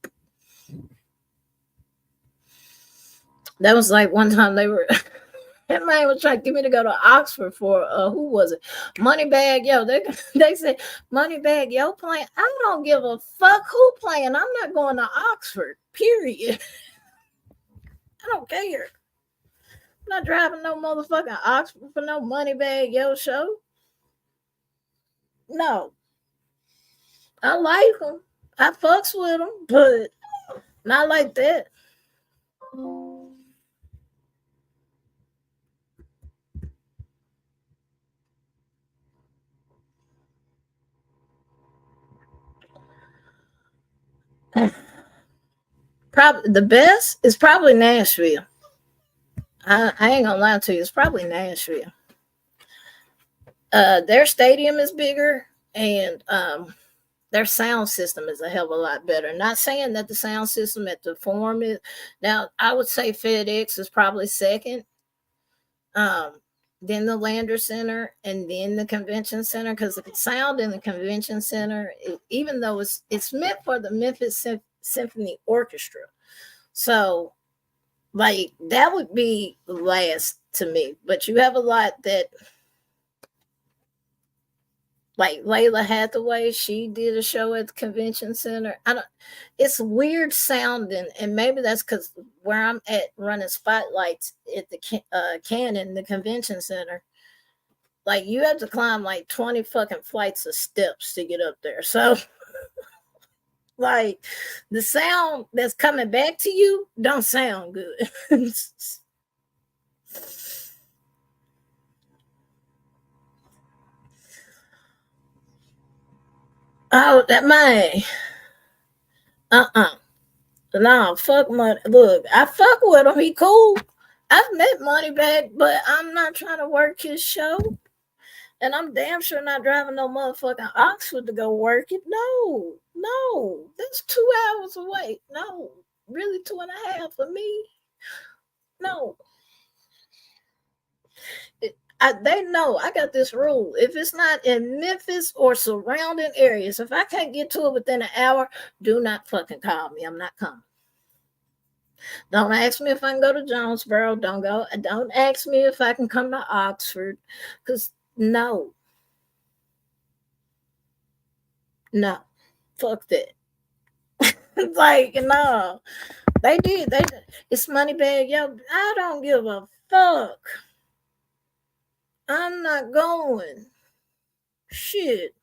That was like one time they were that man was trying to get me to go to Oxford for who was it? Moneybag Yo. They said Moneybag Yo playing. I don't give a fuck who playing. I'm not going to Oxford. Period. I don't care. I'm not driving no motherfucking Oxford for no Moneybag Yo show. No. I like them. I fucks with them, but not like that. Probably the best is probably Nashville. I ain't gonna lie to you, it's probably Nashville. Their stadium is bigger and their sound system is a hell of a lot better. Not saying that the sound system at the Forum is now. I would say FedEx is probably second. Um, then the Lander Center, and then the Convention Center, because the sound in the Convention Center, even though it's meant for the Memphis Symphony Orchestra, so like that would be last to me. But you have a lot that like Layla Hathaway, she did a show at the Convention Center. I don't. It's weird sounding, and maybe that's because where I'm at running spotlights at the Canon, the Convention Center. Like you have to climb like 20 fucking flights of steps to get up there. So, like, the sound that's coming back to you don't sound good. Oh, that man. Uh-uh. No, fuck money. Look, I fuck with him. He cool. I've met Moneybag, but I'm not trying to work his show. And I'm damn sure not driving no motherfucking Oxford to go work it. No. That's 2 hours away. No. Really 2.5 for me. No. They know I got this rule. If it's not in Memphis or surrounding areas, if I can't get to it within an hour, do not fucking call me. I'm not coming. Don't ask me if I can go to Jonesboro. Don't ask me if I can come to Oxford. Because no. Fuck that. Like, no. They did. It's Moneybag Yo. I don't give a fuck. I'm not going. Shit.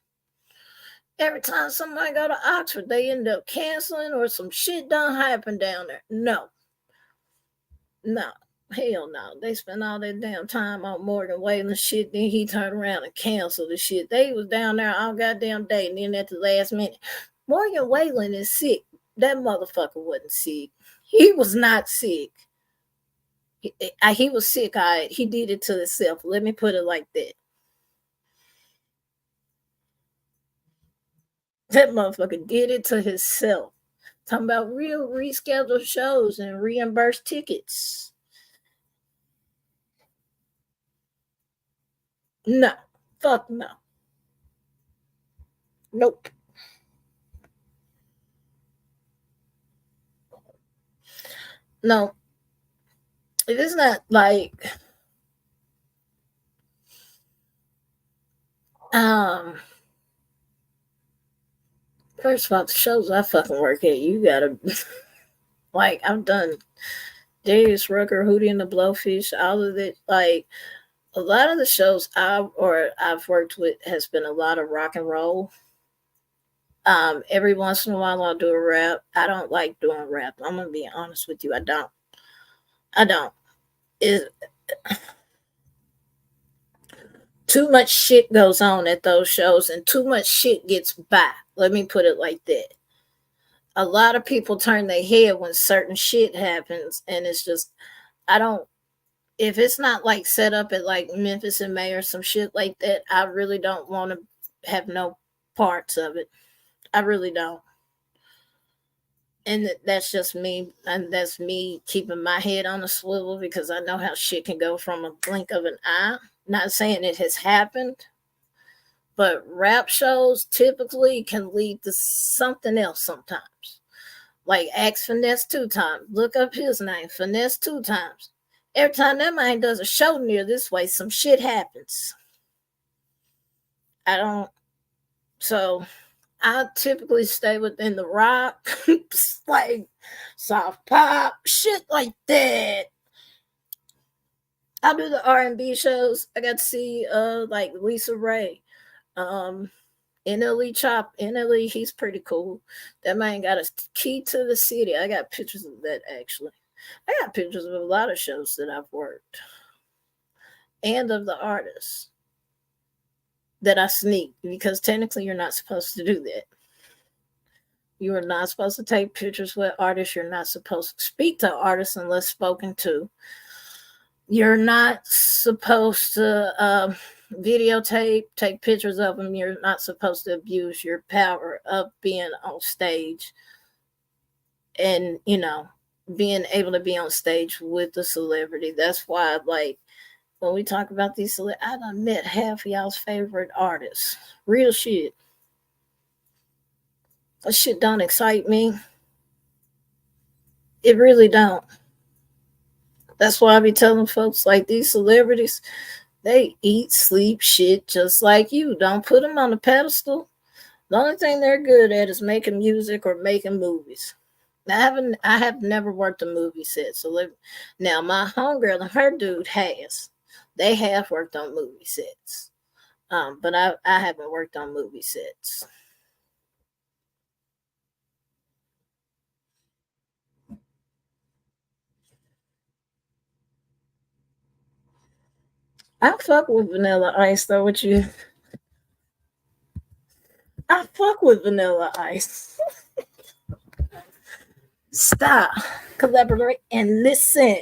Every time somebody go to Oxford, they end up canceling or some shit done happen down there. No. Hell no. They spent all that damn time on Morgan Whalen shit. Then he turned around and canceled the shit. They was down there all goddamn day. And then at the last minute, Morgan Whalen is sick. That motherfucker wasn't sick. He was not sick. He was sick. He did it to himself. Let me put it like that. That motherfucker did it to himself. Talking about real rescheduled shows and reimbursed tickets. No. Fuck no. Nope. No. It is not like first of all, the shows I fucking work at, you gotta like I've done Darius Rucker, Hootie and the Blowfish, all of it. Like a lot of the shows I've worked with has been a lot of rock and roll. Every once in a while I'll do a rap. I don't like doing rap. I'm gonna be honest with you. I don't. It too much shit goes on at those shows and too much shit gets by. Let me put it like that. A lot of people turn their head when certain shit happens, and it's just I don't. If it's not like set up at like Memphis and May or some shit like that, I really don't want to have no parts of it. I really don't. And that's just me. And that's me keeping my head on a swivel because I know how shit can go from a blink of an eye. Not saying it has happened, But rap shows typically can lead to something else sometimes. Like ask Finesse 2 times. Look up his name, Finesse 2 times. Every time that man does a show near this way, some shit happens. I don't. So I typically stay within the rock, like soft pop, shit like that. I do the R&B shows. I got to see like Lisa Ray, um, NLE Chop. NLE, he's pretty cool. That man got a key to the city. I got pictures of that actually. I got pictures of a lot of shows that I've worked and of the artists that I sneak because technically you're not supposed to do that. You are not supposed to take pictures with artists. You're not supposed to speak to artists unless spoken to. You're not supposed to videotape, take pictures of them. You're not supposed to abuse your power of being on stage and, being able to be on stage with the celebrity. That's why, like, when we talk about these celebrities, I done met half of y'all's favorite artists. Real shit. That shit don't excite me. It really don't. That's why I be telling folks like these celebrities, they eat, sleep, shit just like you. Don't put them on a pedestal. The only thing they're good at is making music or making movies. I have never worked a movie set. Now my homegirl and her dude has. They have worked on movie sets. But I haven't worked on movie sets. I fuck with Vanilla Ice though. What you? I fuck with Vanilla Ice. Stop, collaborate, and listen.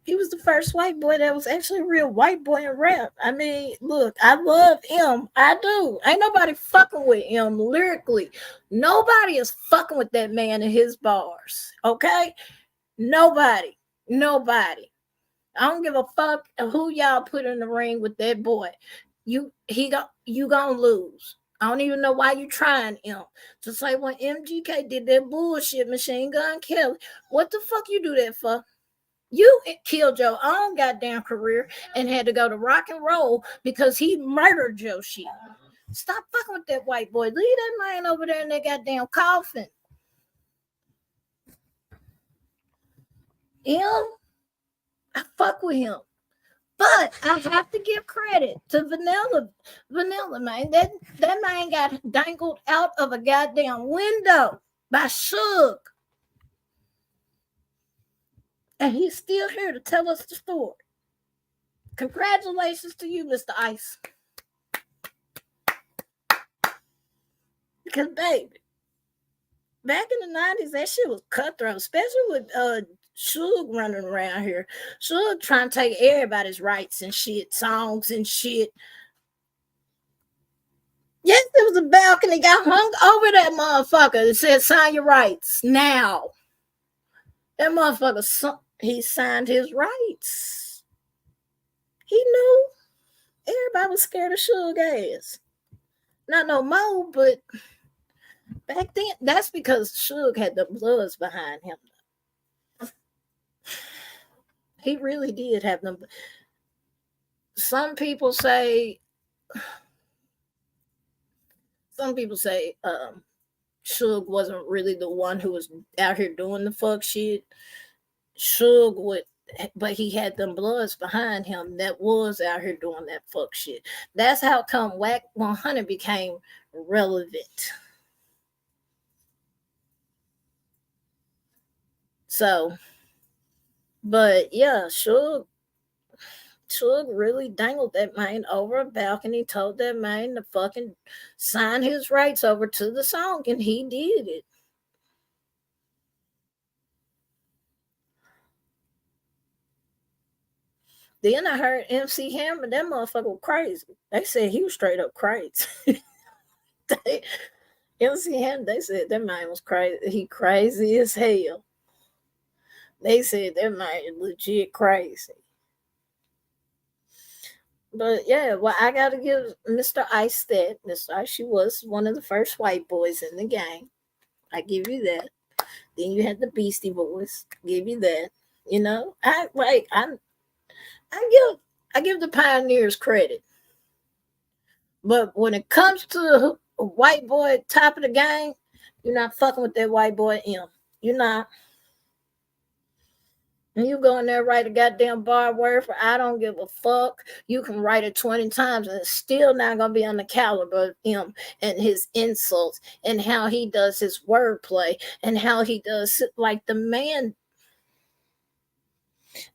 He was the first white boy that was actually a real white boy in rap. I mean, look, I love him. I do. Ain't nobody fucking with him lyrically. Nobody is fucking with that man in his bars. Okay? Nobody. Nobody. I don't give a fuck who y'all put in the ring with that boy. You gonna lose. I don't even know why you trying him. Just like when MGK did that bullshit, Machine Gun Kelly. What the fuck you do that for? You killed your own goddamn career and had to go to rock and roll because he murdered your shit. Stop fucking with that white boy. Leave that man over there in that goddamn coffin. Him, I fuck with him. But I have to give credit to Vanilla man. That man got dangled out of a goddamn window by Suge. And he's still here to tell us the story. Congratulations to you, Mr. Ice. Because, baby, back in the 90s, that shit was cutthroat, especially with Suge running around here. Suge trying to take everybody's rights and shit, songs and shit. Yes, there was a balcony got hung over that motherfucker that said, sign your rights now. That motherfucker, he signed his rights. He knew. Everybody was scared of Suge ass. Not no more, but back then, that's because Suge had the Bloods behind him. He really did have them. Some people say Suge wasn't really the one who was out here doing the fuck shit. Suge would, but he had them Bloods behind him that was out here doing that fuck shit. That's how come Whack 100 became relevant. So, but yeah, Suge really dangled that man over a balcony, told that man to fucking sign his rights over to the song, and he did it. Then I heard MC Hammer, that motherfucker was crazy. They said he was straight up crazy. MC Hammer, they said that man was crazy. He crazy as hell. They said that man is legit crazy. But yeah, well, I gotta give Mr. Ice that. Mr. Ice, she was one of the first white boys in the gang. I give you that. Then you had the Beastie Boys. Give you that. You know, I give I give the pioneers credit. But when it comes to a white boy top of the game, you're not fucking with that white boy M. You're not. And you go in there write a goddamn bar word for I don't give a fuck. You can write it 20 times and it's still not gonna be on the caliber of him and his insults and how he does his wordplay and how he does like the man.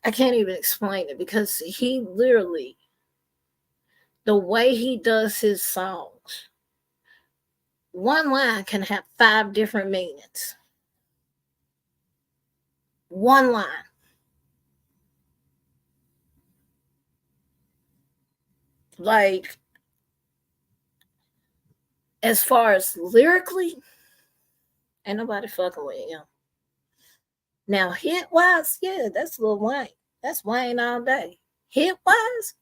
I can't even explain it because he literally the way he does his songs, one line can have 5 different meanings. One line. Like as far as lyrically, ain't nobody fucking with him. Now hit wise, yeah, that's Lil Wayne. That's Wayne all day. Hit wise,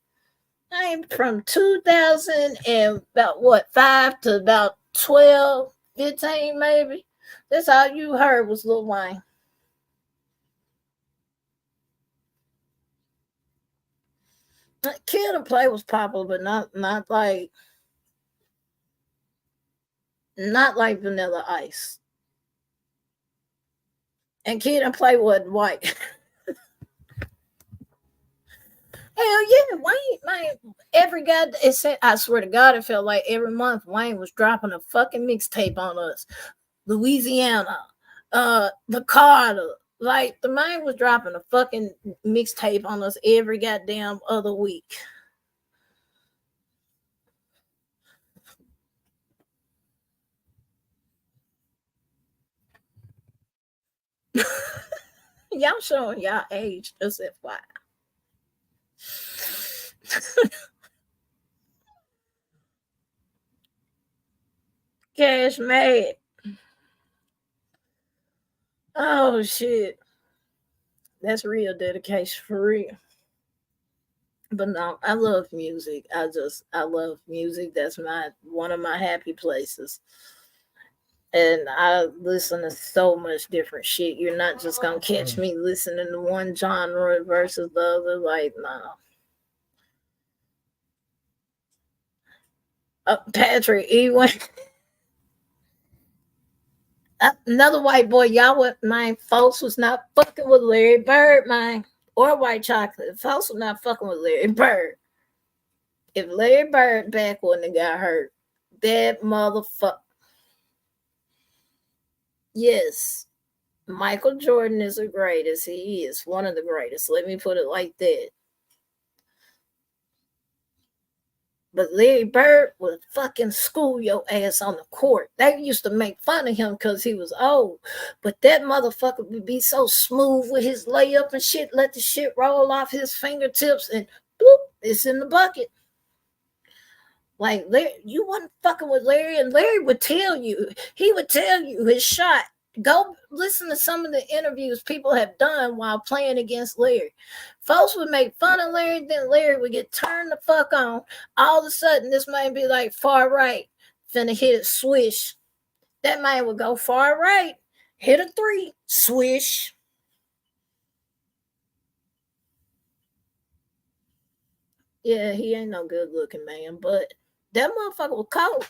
I am from 2000 and about what 5 to about 12, 15 maybe. That's all you heard was Lil Wayne. Kid and Play was popular, but not like Vanilla Ice. And Kid and Play wasn't white. Hell yeah, Wayne. Every guy, it said, I swear to God, it felt like every month Wayne was dropping a fucking mixtape on us. Louisiana, the Carter. Like the man was dropping a fucking mixtape on us every goddamn other week. Y'all showing y'all age, just FYI. Cash mad. Oh shit. That's real dedication for real. But no, I love music. I love music. That's my one of my happy places. And I listen to so much different shit. You're not just gonna catch me listening to one genre versus the other. Like, no. Patrick Ewing. Another white boy, y'all would mind folks was not fucking with Larry Bird, man. Or white chocolate. Folks was not fucking with Larry Bird. If Larry Bird back wouldn't have got hurt, that motherfucker. Yes, Michael Jordan is the greatest. He is one of the greatest. Let me put it like that. But Larry Bird would fucking school your ass on the court. They used to make fun of him because he was old. But that motherfucker would be so smooth with his layup and shit, let the shit roll off his fingertips and bloop, it's in the bucket. Like Larry, you wasn't fucking with Larry, and Larry would tell you, he would tell you his shot. Go listen to some of the interviews people have done while playing against Larry. Folks would make fun of Larry, then Larry would get turned the fuck on. All of a sudden, this man be like far right, finna hit it, swish. That man would go far right, hit a three, swish. Yeah, he ain't no good looking man, but that motherfucker was cold.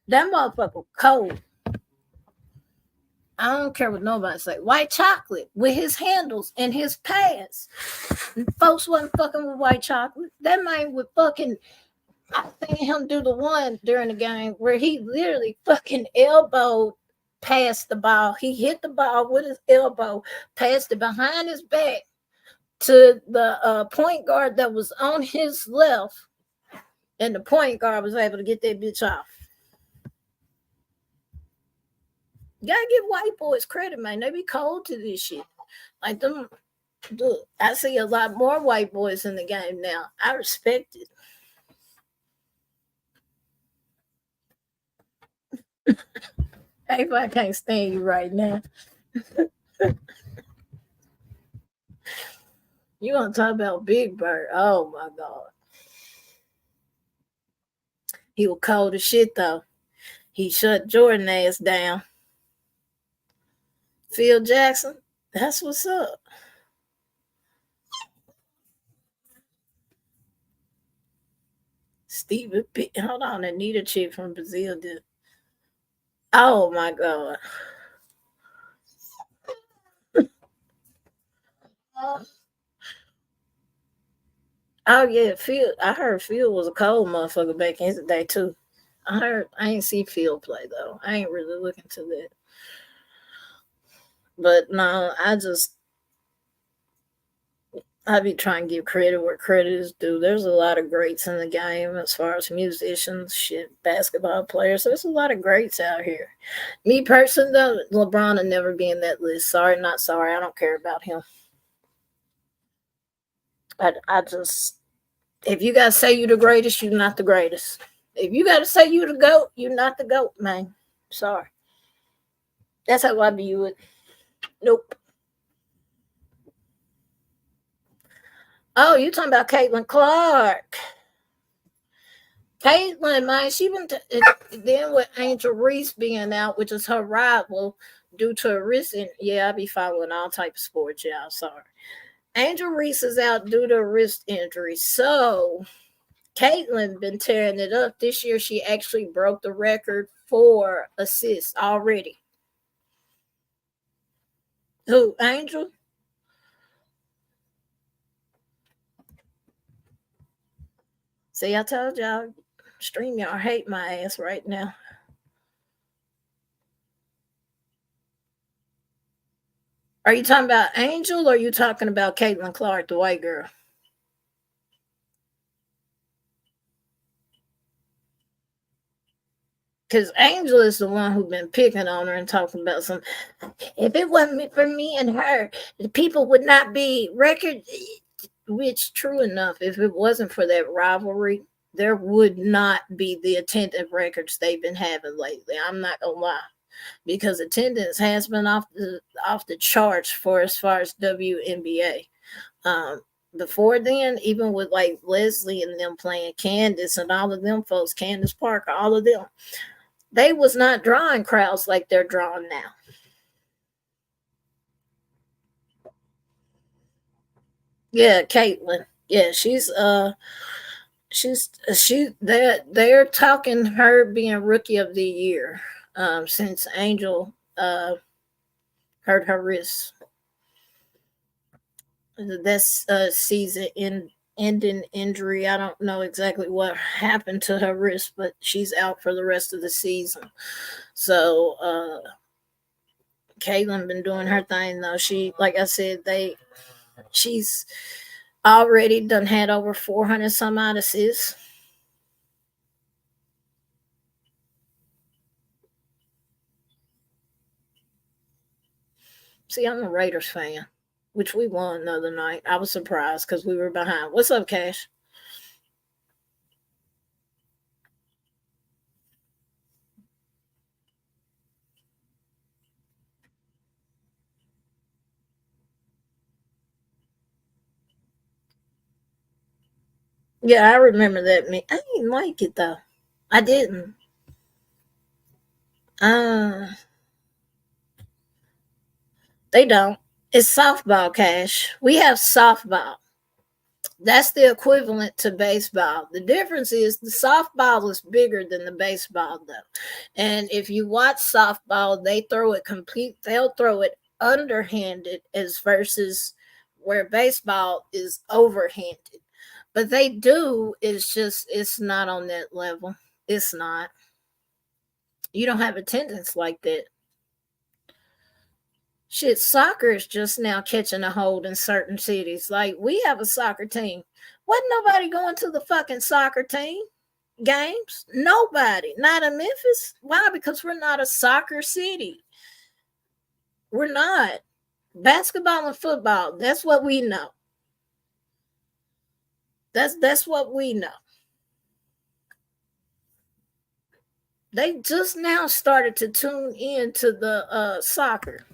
That motherfucker was cold. I don't care what nobody say. White chocolate with his handles and his pads. And folks wasn't fucking with white chocolate. That man would fucking. I seen him do the one during the game where he literally fucking elbowed past the ball. He hit the ball with his elbow, passed it behind his back to the point guard that was on his left, and the point guard was able to get that bitch off. You gotta give white boys credit, man. They be cold to this shit. Like them, dude, I see a lot more white boys in the game now. I respect it. If I can't stand you right now. You want to talk about Big Bird? Oh my God. He was cold as shit though. He shut Jordan ass down. Phil Jackson, that's what's up. Stephen P. Hold on, Anita chick from Brazil did. Oh my God. Oh yeah, Phil. I heard Phil was a cold motherfucker back in the day too. I ain't see Phil play though. I ain't really looking to that. But no, I be trying to give credit where credit is due. There's a lot of greats in the game as far as musicians, shit, basketball players. There's a lot of greats out here. Me personally, though, LeBron will never be in that list. Sorry, not sorry. I don't care about him. I just, if you gotta say you the greatest, you're not the greatest. If you gotta say you the GOAT, you're not the GOAT, man. Sorry. That's how I view it. Nope. Oh, you talking about Caitlin Clark? Caitlin, man, she been then with Angel Reese being out, which is her rival, due to a wrist. Yeah, I be following all type of sports. Yeah, sorry. Angel Reese is out due to a wrist injury. So Caitlin been tearing it up this year. She actually broke the record for assists already. Who, Angel? See, I told y'all, StreamYard hate my ass right now. Are you talking about Angel or are you talking about Caitlin Clark, the white girl? Because Angel is the one who's been picking on her and talking about some. If it wasn't for me and her, the people would not be record. Which, true enough, if it wasn't for that rivalry, there would not be the attendance records they've been having lately. I'm not gonna lie, because attendance has been off the charts for as far as WNBA. Um, Before then, even with like Leslie and them playing Candace and all of them folks, Candace Parker, all of them, they was not drawing crowds like they're drawing now. Yeah, Caitlin. Yeah, they're talking her being rookie of the year since Angel hurt her wrist. That's season ending injury. I don't know exactly what happened to her wrist, but she's out for the rest of the season. So Caitlin been doing her thing though. She, like I said, she's already done had over 400 some odd assists. See, I'm a Raiders fan, which we won the other night. I was surprised because we were behind. What's up, Cash? Yeah, I remember that. I didn't like it though. I didn't. Uh, they don't. It's softball, Cash. We have softball. That's the equivalent to baseball. The difference is the softball is bigger than the baseball, though. And if you watch softball, they'll throw it underhanded as versus where baseball is overhanded. But they do, it's not on that level. It's not. You don't have attendance like that. Shit, soccer is just now catching a hold in certain cities. Like, we have a soccer team. Wasn't nobody going to the fucking soccer team games? Nobody. Not in Memphis. Why? Because we're not a soccer city. We're not. Basketball and football, that's what we know. That's what we know. They just now started to tune into the soccer.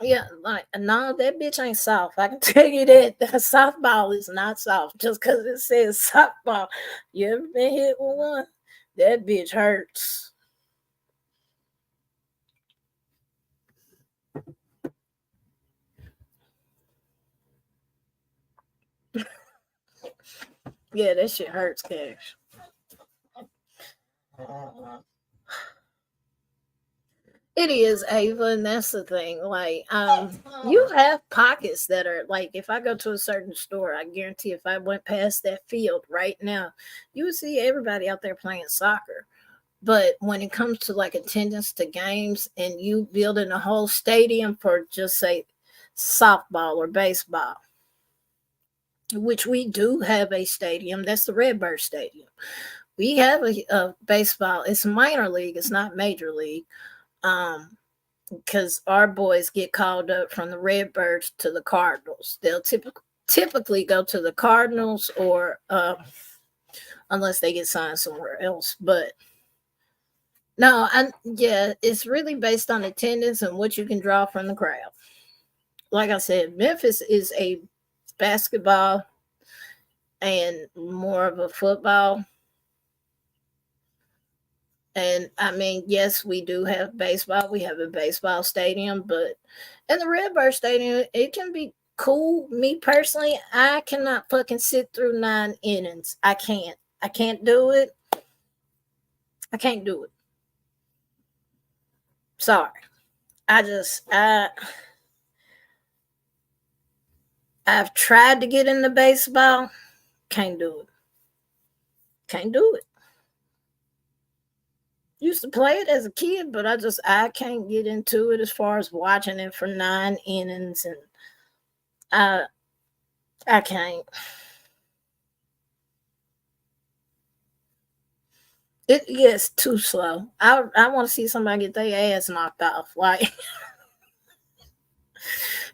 Yeah, like no, that bitch ain't soft. I can tell you that the softball is not soft just because it says softball. You ever been hit with one? That bitch hurts. Yeah, that shit hurts, Cash. It is, Ava, and that's the thing. Like, you have pockets that are like, if I go to a certain store, I guarantee if I went past that field right now, you would see everybody out there playing soccer. But when it comes to like attendance to games and you building a whole stadium for just say softball or baseball, which we do have a stadium, that's the Redbird Stadium. We have a baseball. It's minor league. It's not major league. Um, because our boys get called up from the Redbirds to the Cardinals. They'll typically go to the Cardinals or unless they get signed somewhere else. But no, yeah, it's really based on attendance and what you can draw from the crowd. Like I said, Memphis is a basketball and more of a football. And I mean, yes, we do have baseball. We have a baseball stadium, but in the Redbird Stadium, it can be cool. Me personally, I cannot fucking sit through 9 innings. I can't. I can't do it. I can't do it. Sorry. I've tried to get into baseball. Can't do it. Can't do it. Used to play it as a kid, but I can't get into it as far as watching it for 9 innings, and I I can't. It gets too slow. I want to see somebody get their ass knocked off. Like,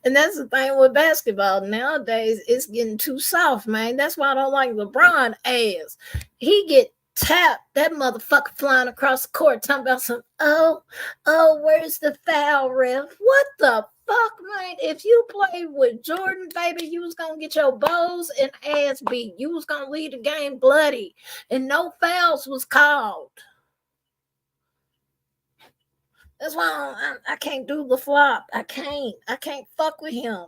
and that's the thing with basketball nowadays. It's getting too soft, man. That's why I don't like LeBron ass. He get tapped. That motherfucker flying across the court talking about some. Oh, where's the foul, ref? What the fuck, man? If you played with Jordan, baby, you was gonna get your balls and ass beat. You was gonna leave the game bloody, and no fouls was called. That's why I can't do the flop. I can't. I can't fuck with him.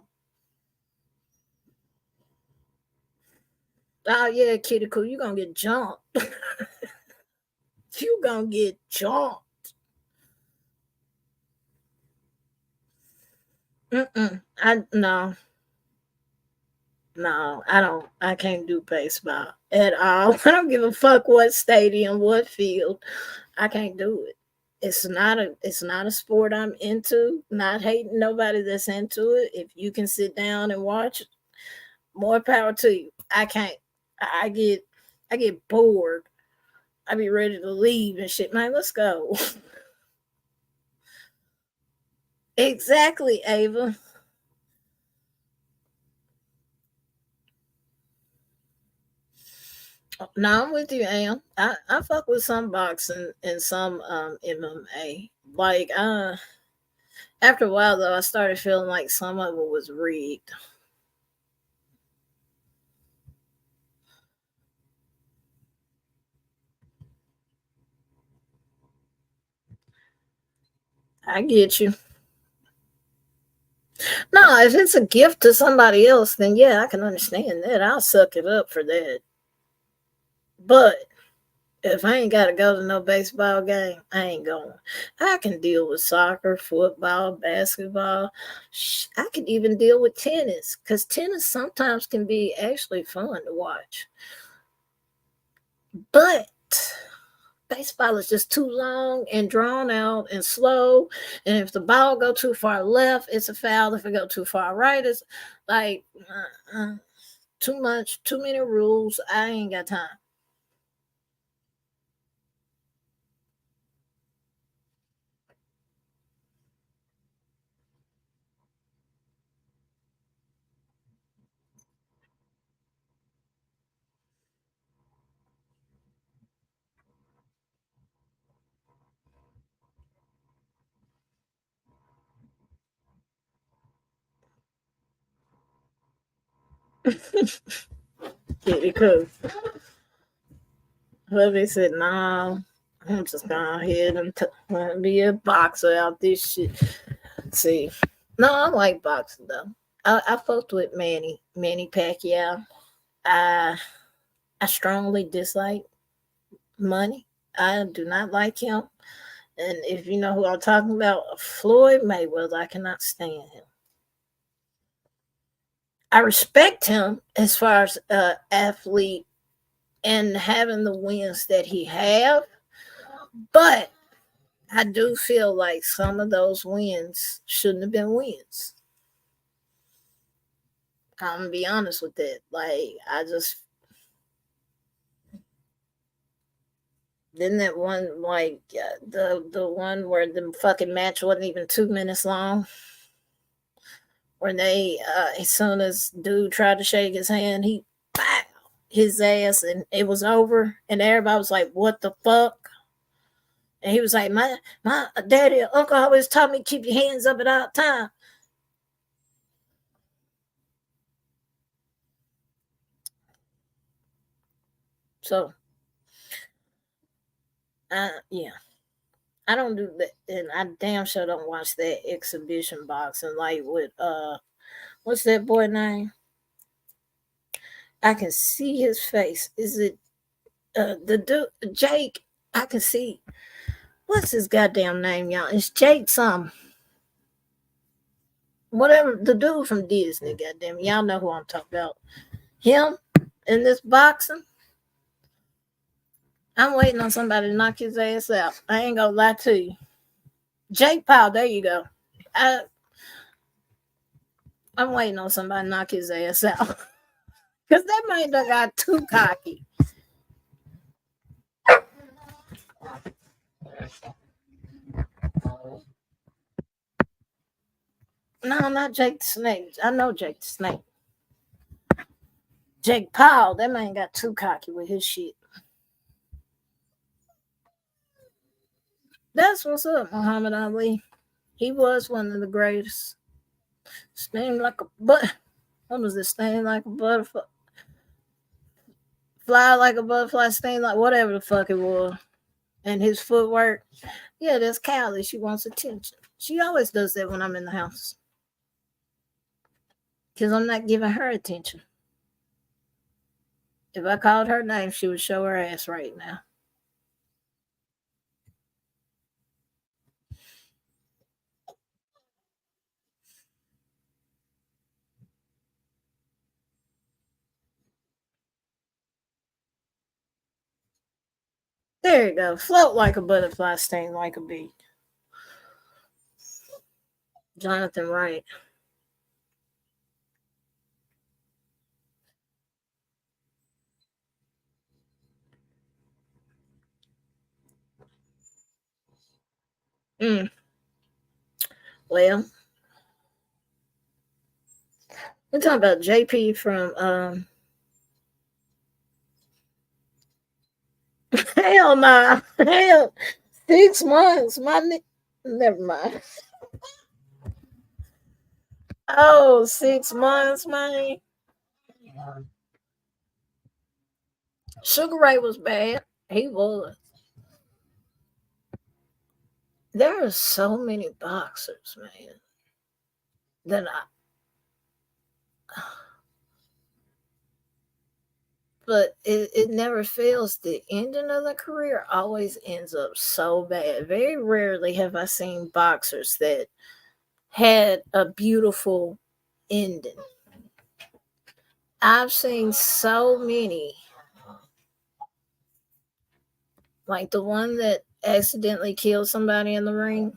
Oh yeah, kitty cool. You gonna get jumped. You gonna get jumped. Mm-mm. I no, no. I don't. I can't do baseball at all. I don't give a fuck what stadium, what field. I can't do it. It's not a sport I'm into. Not hating nobody that's into it. If you can sit down and watch, more power to you. I can't. I get I get bored. I be ready to leave and shit. Man, let's go. Exactly, Ava. No, I'm with you, Am. I fuck with some boxing and some MMA. Like after a while though, I started feeling like some of it was rigged. I get you. No, if it's a gift to somebody else, then yeah, I can understand that. I'll suck it up for that. But if I ain't got to go to no baseball game, I ain't going. I can deal with soccer, football, basketball. I can even deal with tennis because tennis sometimes can be actually fun to watch. But baseball is just too long and drawn out and slow. And if the ball go too far left, it's a foul. If it go too far right, it's like too much, too many rules. I ain't got time. Kitty Cool. Hubby said, "Nah, I'm just going ahead and be a boxer out this shit." See, no, I like boxing though. I fucked with Manny Pacquiao. I I strongly dislike Money. I do not like him. And if you know who I'm talking about, Floyd Mayweather, I cannot stand him. I respect him as far as athlete and having the wins that he have, but I do feel like some of those wins shouldn't have been wins. I'm gonna be honest with that. Like I just didn't that one like the one where the fucking match wasn't even 2 minutes long. Where they as soon as dude tried to shake his hand, he pow, his ass and it was over and everybody was like, "What the fuck?" And he was like, My daddy and uncle always taught me keep your hands up at all time. So yeah. I don't do that and I damn sure don't watch that exhibition boxing like with what's that boy name? I can see his face. Is it the dude Jake? I can see what's his goddamn name, y'all? It's Jake some. Whatever the dude from Disney, goddamn, y'all know who I'm talking about. Him in this boxing. I'm waiting on somebody to knock his ass out. I ain't gonna lie to you. Jake Paul, there you go. I, I'm waiting on somebody to knock his ass out. Cause that man done got too cocky. No, not Jake the Snake. I know Jake the Snake. Jake Paul, that man got too cocky with his shit. That's what's up, Muhammad Ali. He was one of the greatest. Sting like a but. What was this? Sting like a butterfly. Fly like a butterfly, sting like whatever the fuck it was. And his footwork. Yeah, that's Callie. She wants attention. She always does that when I'm in the house. Because I'm not giving her attention. If I called her name, she would show her ass right now. There you go. Float like a butterfly, sting like a bee. Jonathan Wright. Mm. Well, we're talking about JP from hell nah. Hell 6 months. Never mind. Oh, 6 months, man. Sugar Ray was bad. He was. There are so many boxers, man, that I. But it never fails. The ending of the career always ends up so bad. Very rarely have I seen boxers that had a beautiful ending. I've seen so many, like the one that accidentally killed somebody in the ring.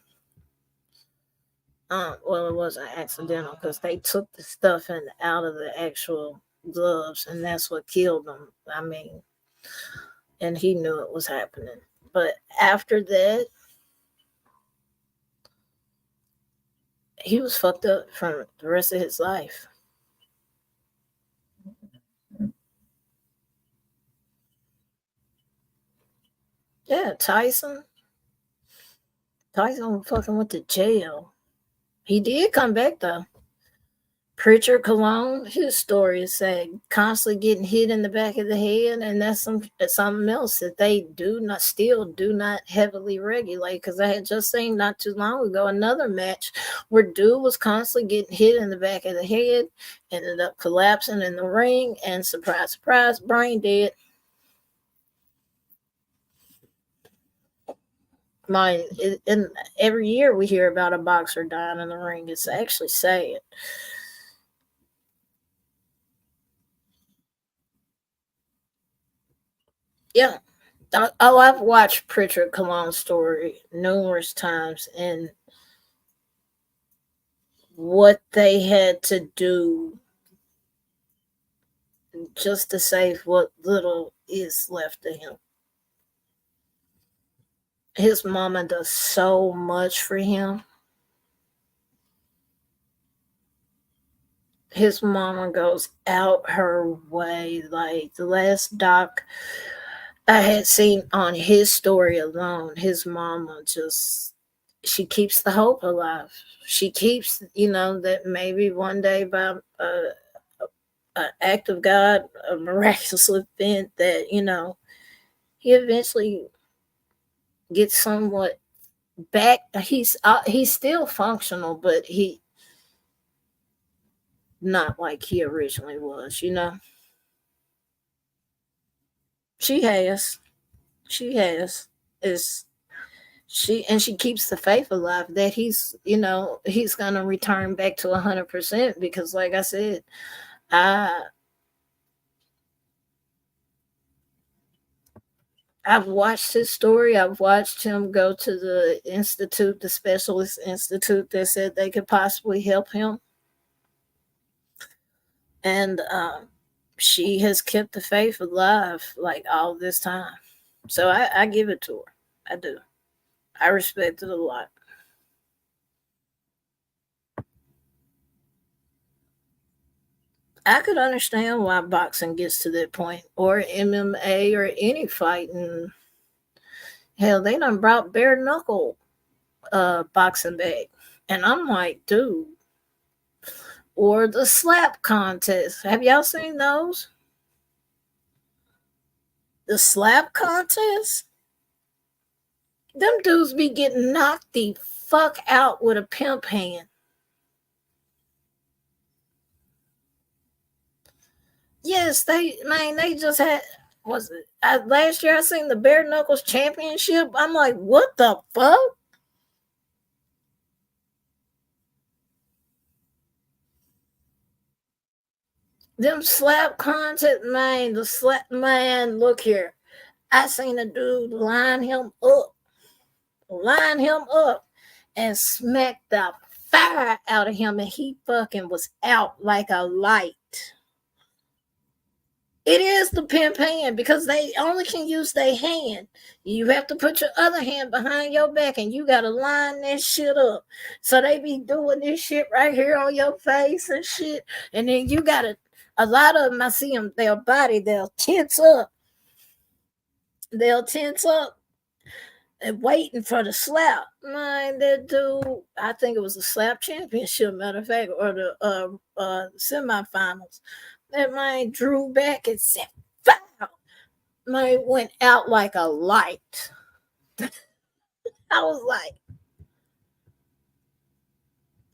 Well, it wasn't accidental because they took the stuff out of the actual gloves, and that's what killed them. I mean, and he knew it was happening. But after that, he was fucked up from the rest of his life. Yeah, Tyson fucking went to jail. He did come back though. Pritchard Cologne, his story is sad. Constantly getting hit in the back of the head, and that's something else that they do not heavily regulate. Because I had just seen not too long ago another match where dude was constantly getting hit in the back of the head, ended up collapsing in the ring, and surprise, surprise, brain dead. And every year we hear about a boxer dying in the ring. It's actually sad. Yeah. I've watched Pritchard Colon's story numerous times, and what they had to do just to save what little is left of him. His mama does so much for him. His mama goes out her way. Like the last doc I had seen on his story alone, his mama just, she keeps the hope alive. She keeps, that maybe one day by an act of God, a miraculous event, that he eventually gets somewhat back. He's still functional, but he not like he originally was. She has, she has is she keeps the faith alive that he's gonna return back to 100%, because like I said, I I've watched his story. I've watched him go to the specialist institute that said they could possibly help him. And she has kept the faith alive like all this time. So I give it to her. I do. I respect it a lot. I could understand why boxing gets to that point, or MMA, or any fighting. Hell, they done brought bare knuckle boxing back. And I'm like, dude, or the slap contest. Have y'all seen those? The slap contest? Them dudes be getting knocked the fuck out with a pimp hand. Yes, they just had, was it last year I seen the bare knuckles championship. I'm like, what the fuck? Them slap contest, man, the slap, man, look here. I seen a dude line him up, and smack the fire out of him, and he fucking was out like a light. It is the pimp hand, because they only can use their hand. You have to put your other hand behind your back, and you gotta line that shit up. So they be doing this shit right here on your face and shit, and then you gotta. A lot of them, I see them, their body, they'll tense up. They'll tense up and waiting for the slap. Man, that dude, I think it was the slap championship, matter of fact, or the semifinals. That man drew back and said, "Foul!" Man went out like a light. I was like,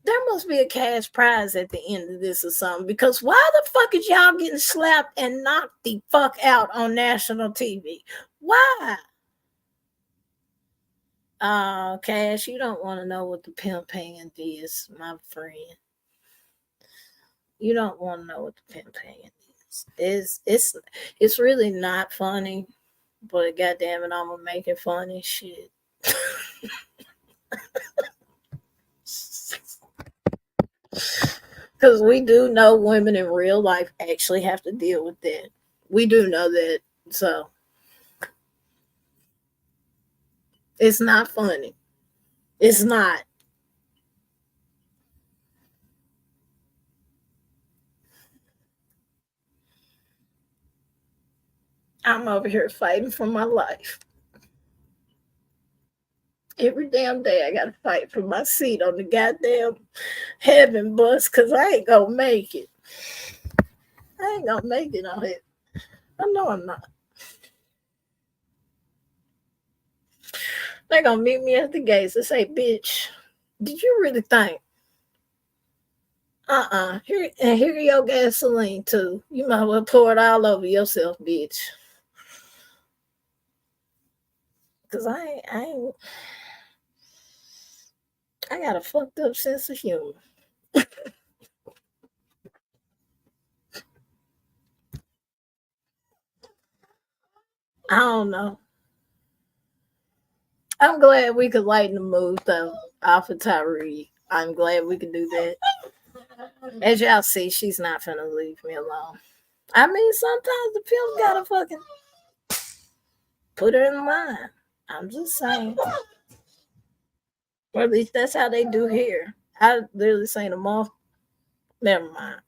there must be a cash prize at the end of this or something. Because why the fuck is y'all getting slapped and knocked the fuck out on national TV? Why? Oh, Cash, you don't want to know what the pimp hand is, my friend. You don't want to know what the pimp hand is. It's really not funny, but goddamn it, I'm gonna make it funny. Shit. Because we do know women in real life actually have to deal with that. We do know that. So it's not funny. It's not. I'm over here fighting for my life. Every damn day I gotta fight for my seat on the goddamn heaven bus because I ain't gonna make it. I ain't gonna make it on it. I know I'm not. They're gonna meet me at the gates and say, bitch, did you really think? Here your gasoline too. You might well pour it all over yourself, bitch. Cause I got a fucked up sense of humor. I don't know. I'm glad we could lighten the mood though. Off of Tyree. I'm glad we could do that. As y'all see, she's not finna leave me alone. I mean, sometimes the pills gotta fucking put her in line. I'm just saying. Or at least that's how they do here. I literally seen them off. Never mind.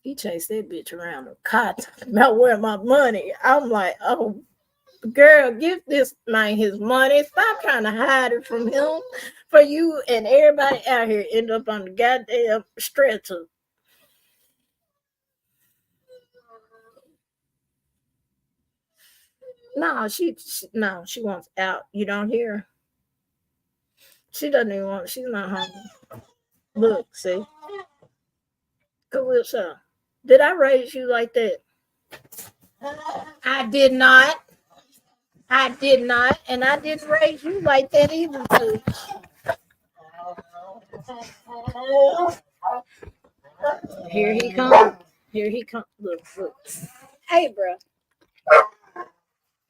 He chased that bitch around the car talking about where my money. I'm like, oh, girl, give this man his money. Stop trying to hide it from him. For you and everybody out here end up on the goddamn stretcher. No, she wants out. You don't hear her. She doesn't even want. She's not home. Look, see, Calypso. Did I raise you like that? I did not. I did not, and I didn't raise you like that either, too. Here he comes. Here he comes. Look, look. Hey, bro.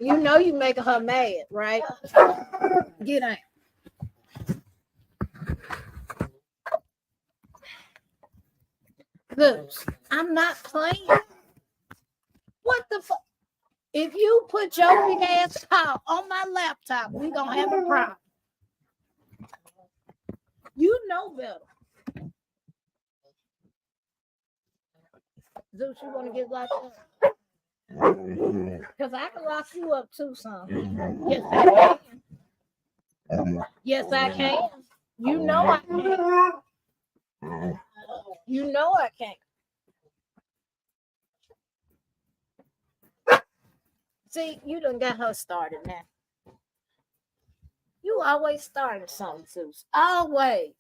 You know you making her mad, right? Get out. Look, I'm not playing. What the fuck? If you put your big ass paw on my laptop, we gonna have a problem. You know better. Zeus, you want to get locked up? Because I can lock you up too, son. Yes, I can. Yes, I can. You know I can. You know I can. See, you done got her started now. You always starting something, Zeus. Always.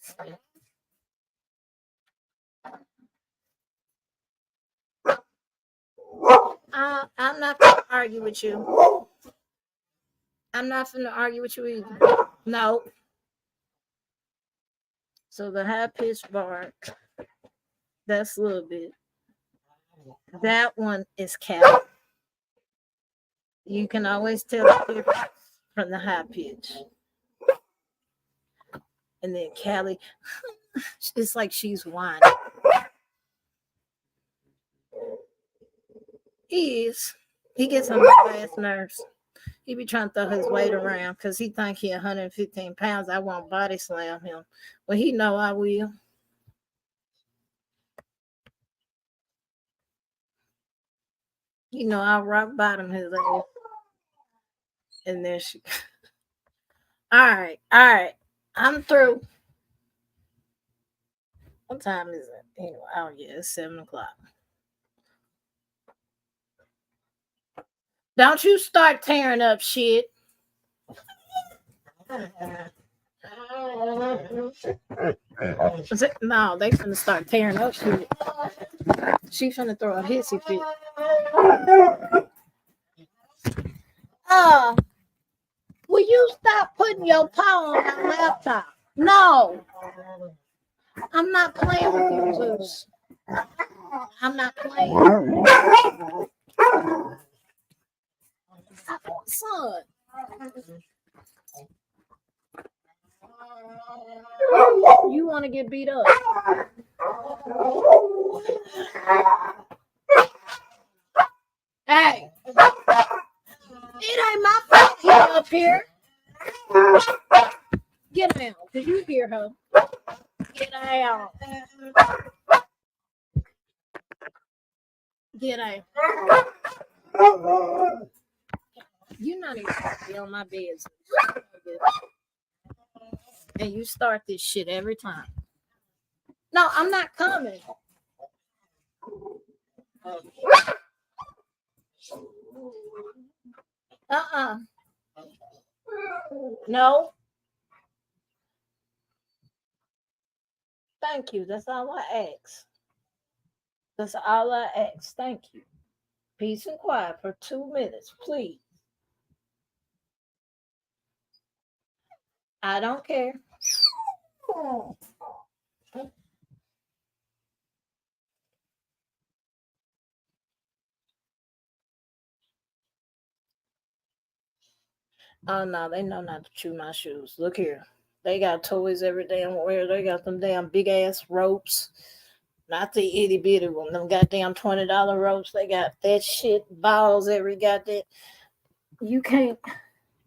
I'm not gonna argue with you. I'm not gonna argue with you either. No. So the high pitched bark, that's a little bit. That one is Cali. You can always tell the difference from the high pitch. And then Callie, it's like she's whining. He gets on my last nerves. He be trying to throw his weight around because he think he 115 pounds. I won't body slam him. Well, he know I will. You know, I'll rock bottom his ass. And then she. All right. I'm through. What time is it? Anyway, oh yeah, it's 7:00. Don't you start tearing up shit. No, they finna start tearing up shit. She finna throw a hissy fit. Will you stop putting your paw on my laptop? No. I'm not playing with you, Zeus. I'm not playing. Son. You want to get beat up? Hey. It ain't my fault he up here. Get down. Did you hear her? Get out. Get out. You're not even gonna be on my bed. And you start this shit every time. No, I'm not coming. Uh-uh. No. Thank you. That's all I ask. That's all I ask. Thank you. Peace and quiet for 2 minutes, please. I don't care. Oh no, they know not to chew my shoes. Look here. They got toys every damn where. They got them damn big ass ropes. Not the itty bitty one. Them goddamn $20 ropes. They got that shit balls every goddamn. You can't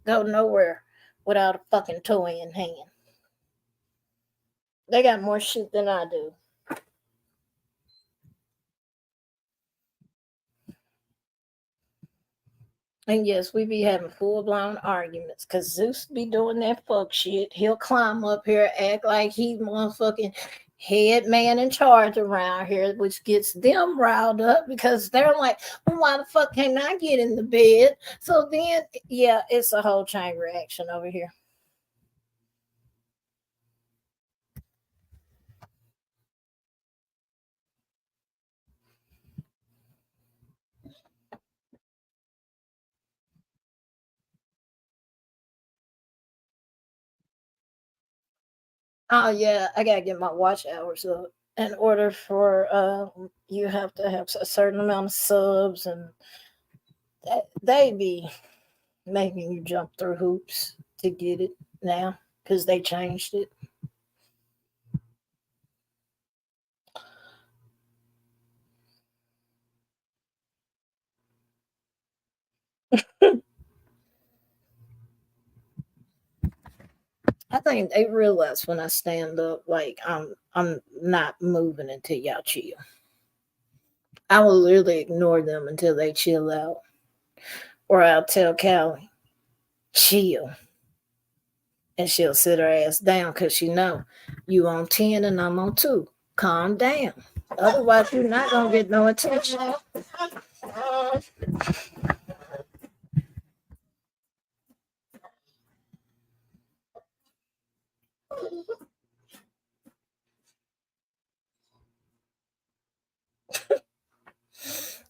go nowhere without a fucking toy in hand. They got more shit than I do. And yes, we be having full blown arguments because Zeus be doing that fuck shit. He'll climb up here, act like he's motherfucking head man in charge around here, which gets them riled up because they're like, well, why the fuck can't I get in the bed? So then, yeah, it's a whole chain reaction over here. Oh yeah, I gotta get my watch hours up. In order for you have to have a certain amount of subs, and they be making you jump through hoops to get it now because they changed it. I think they realize when I stand up, like I'm not moving until y'all chill. I will literally ignore them until they chill out, or I'll tell Callie, chill, and she'll sit her ass down because she know you on 10 and I'm on 2. Calm down. Otherwise, you're not gonna get no attention.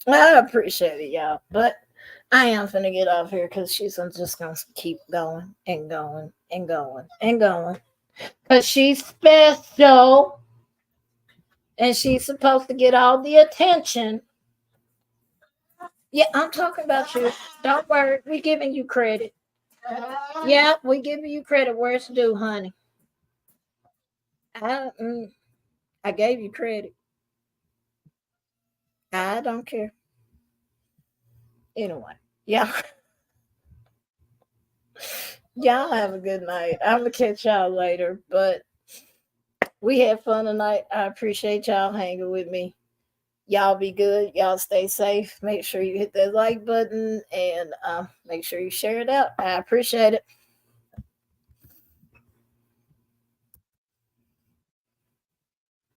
I appreciate it, y'all, but I am finna get off here because she's just gonna keep going and going and going and going because she's special and she's supposed to get all the attention. Yeah, I'm talking about you. Don't worry, we giving you credit. Yeah, we giving you credit where it's due, honey. I I gave you credit. I don't care. Anyway, yeah, y'all have a good night. I'm gonna catch y'all later, but we had fun tonight. I appreciate y'all hanging with me. Y'all be good. Y'all stay safe. Make sure you hit that like button and make sure you share it out. I appreciate it.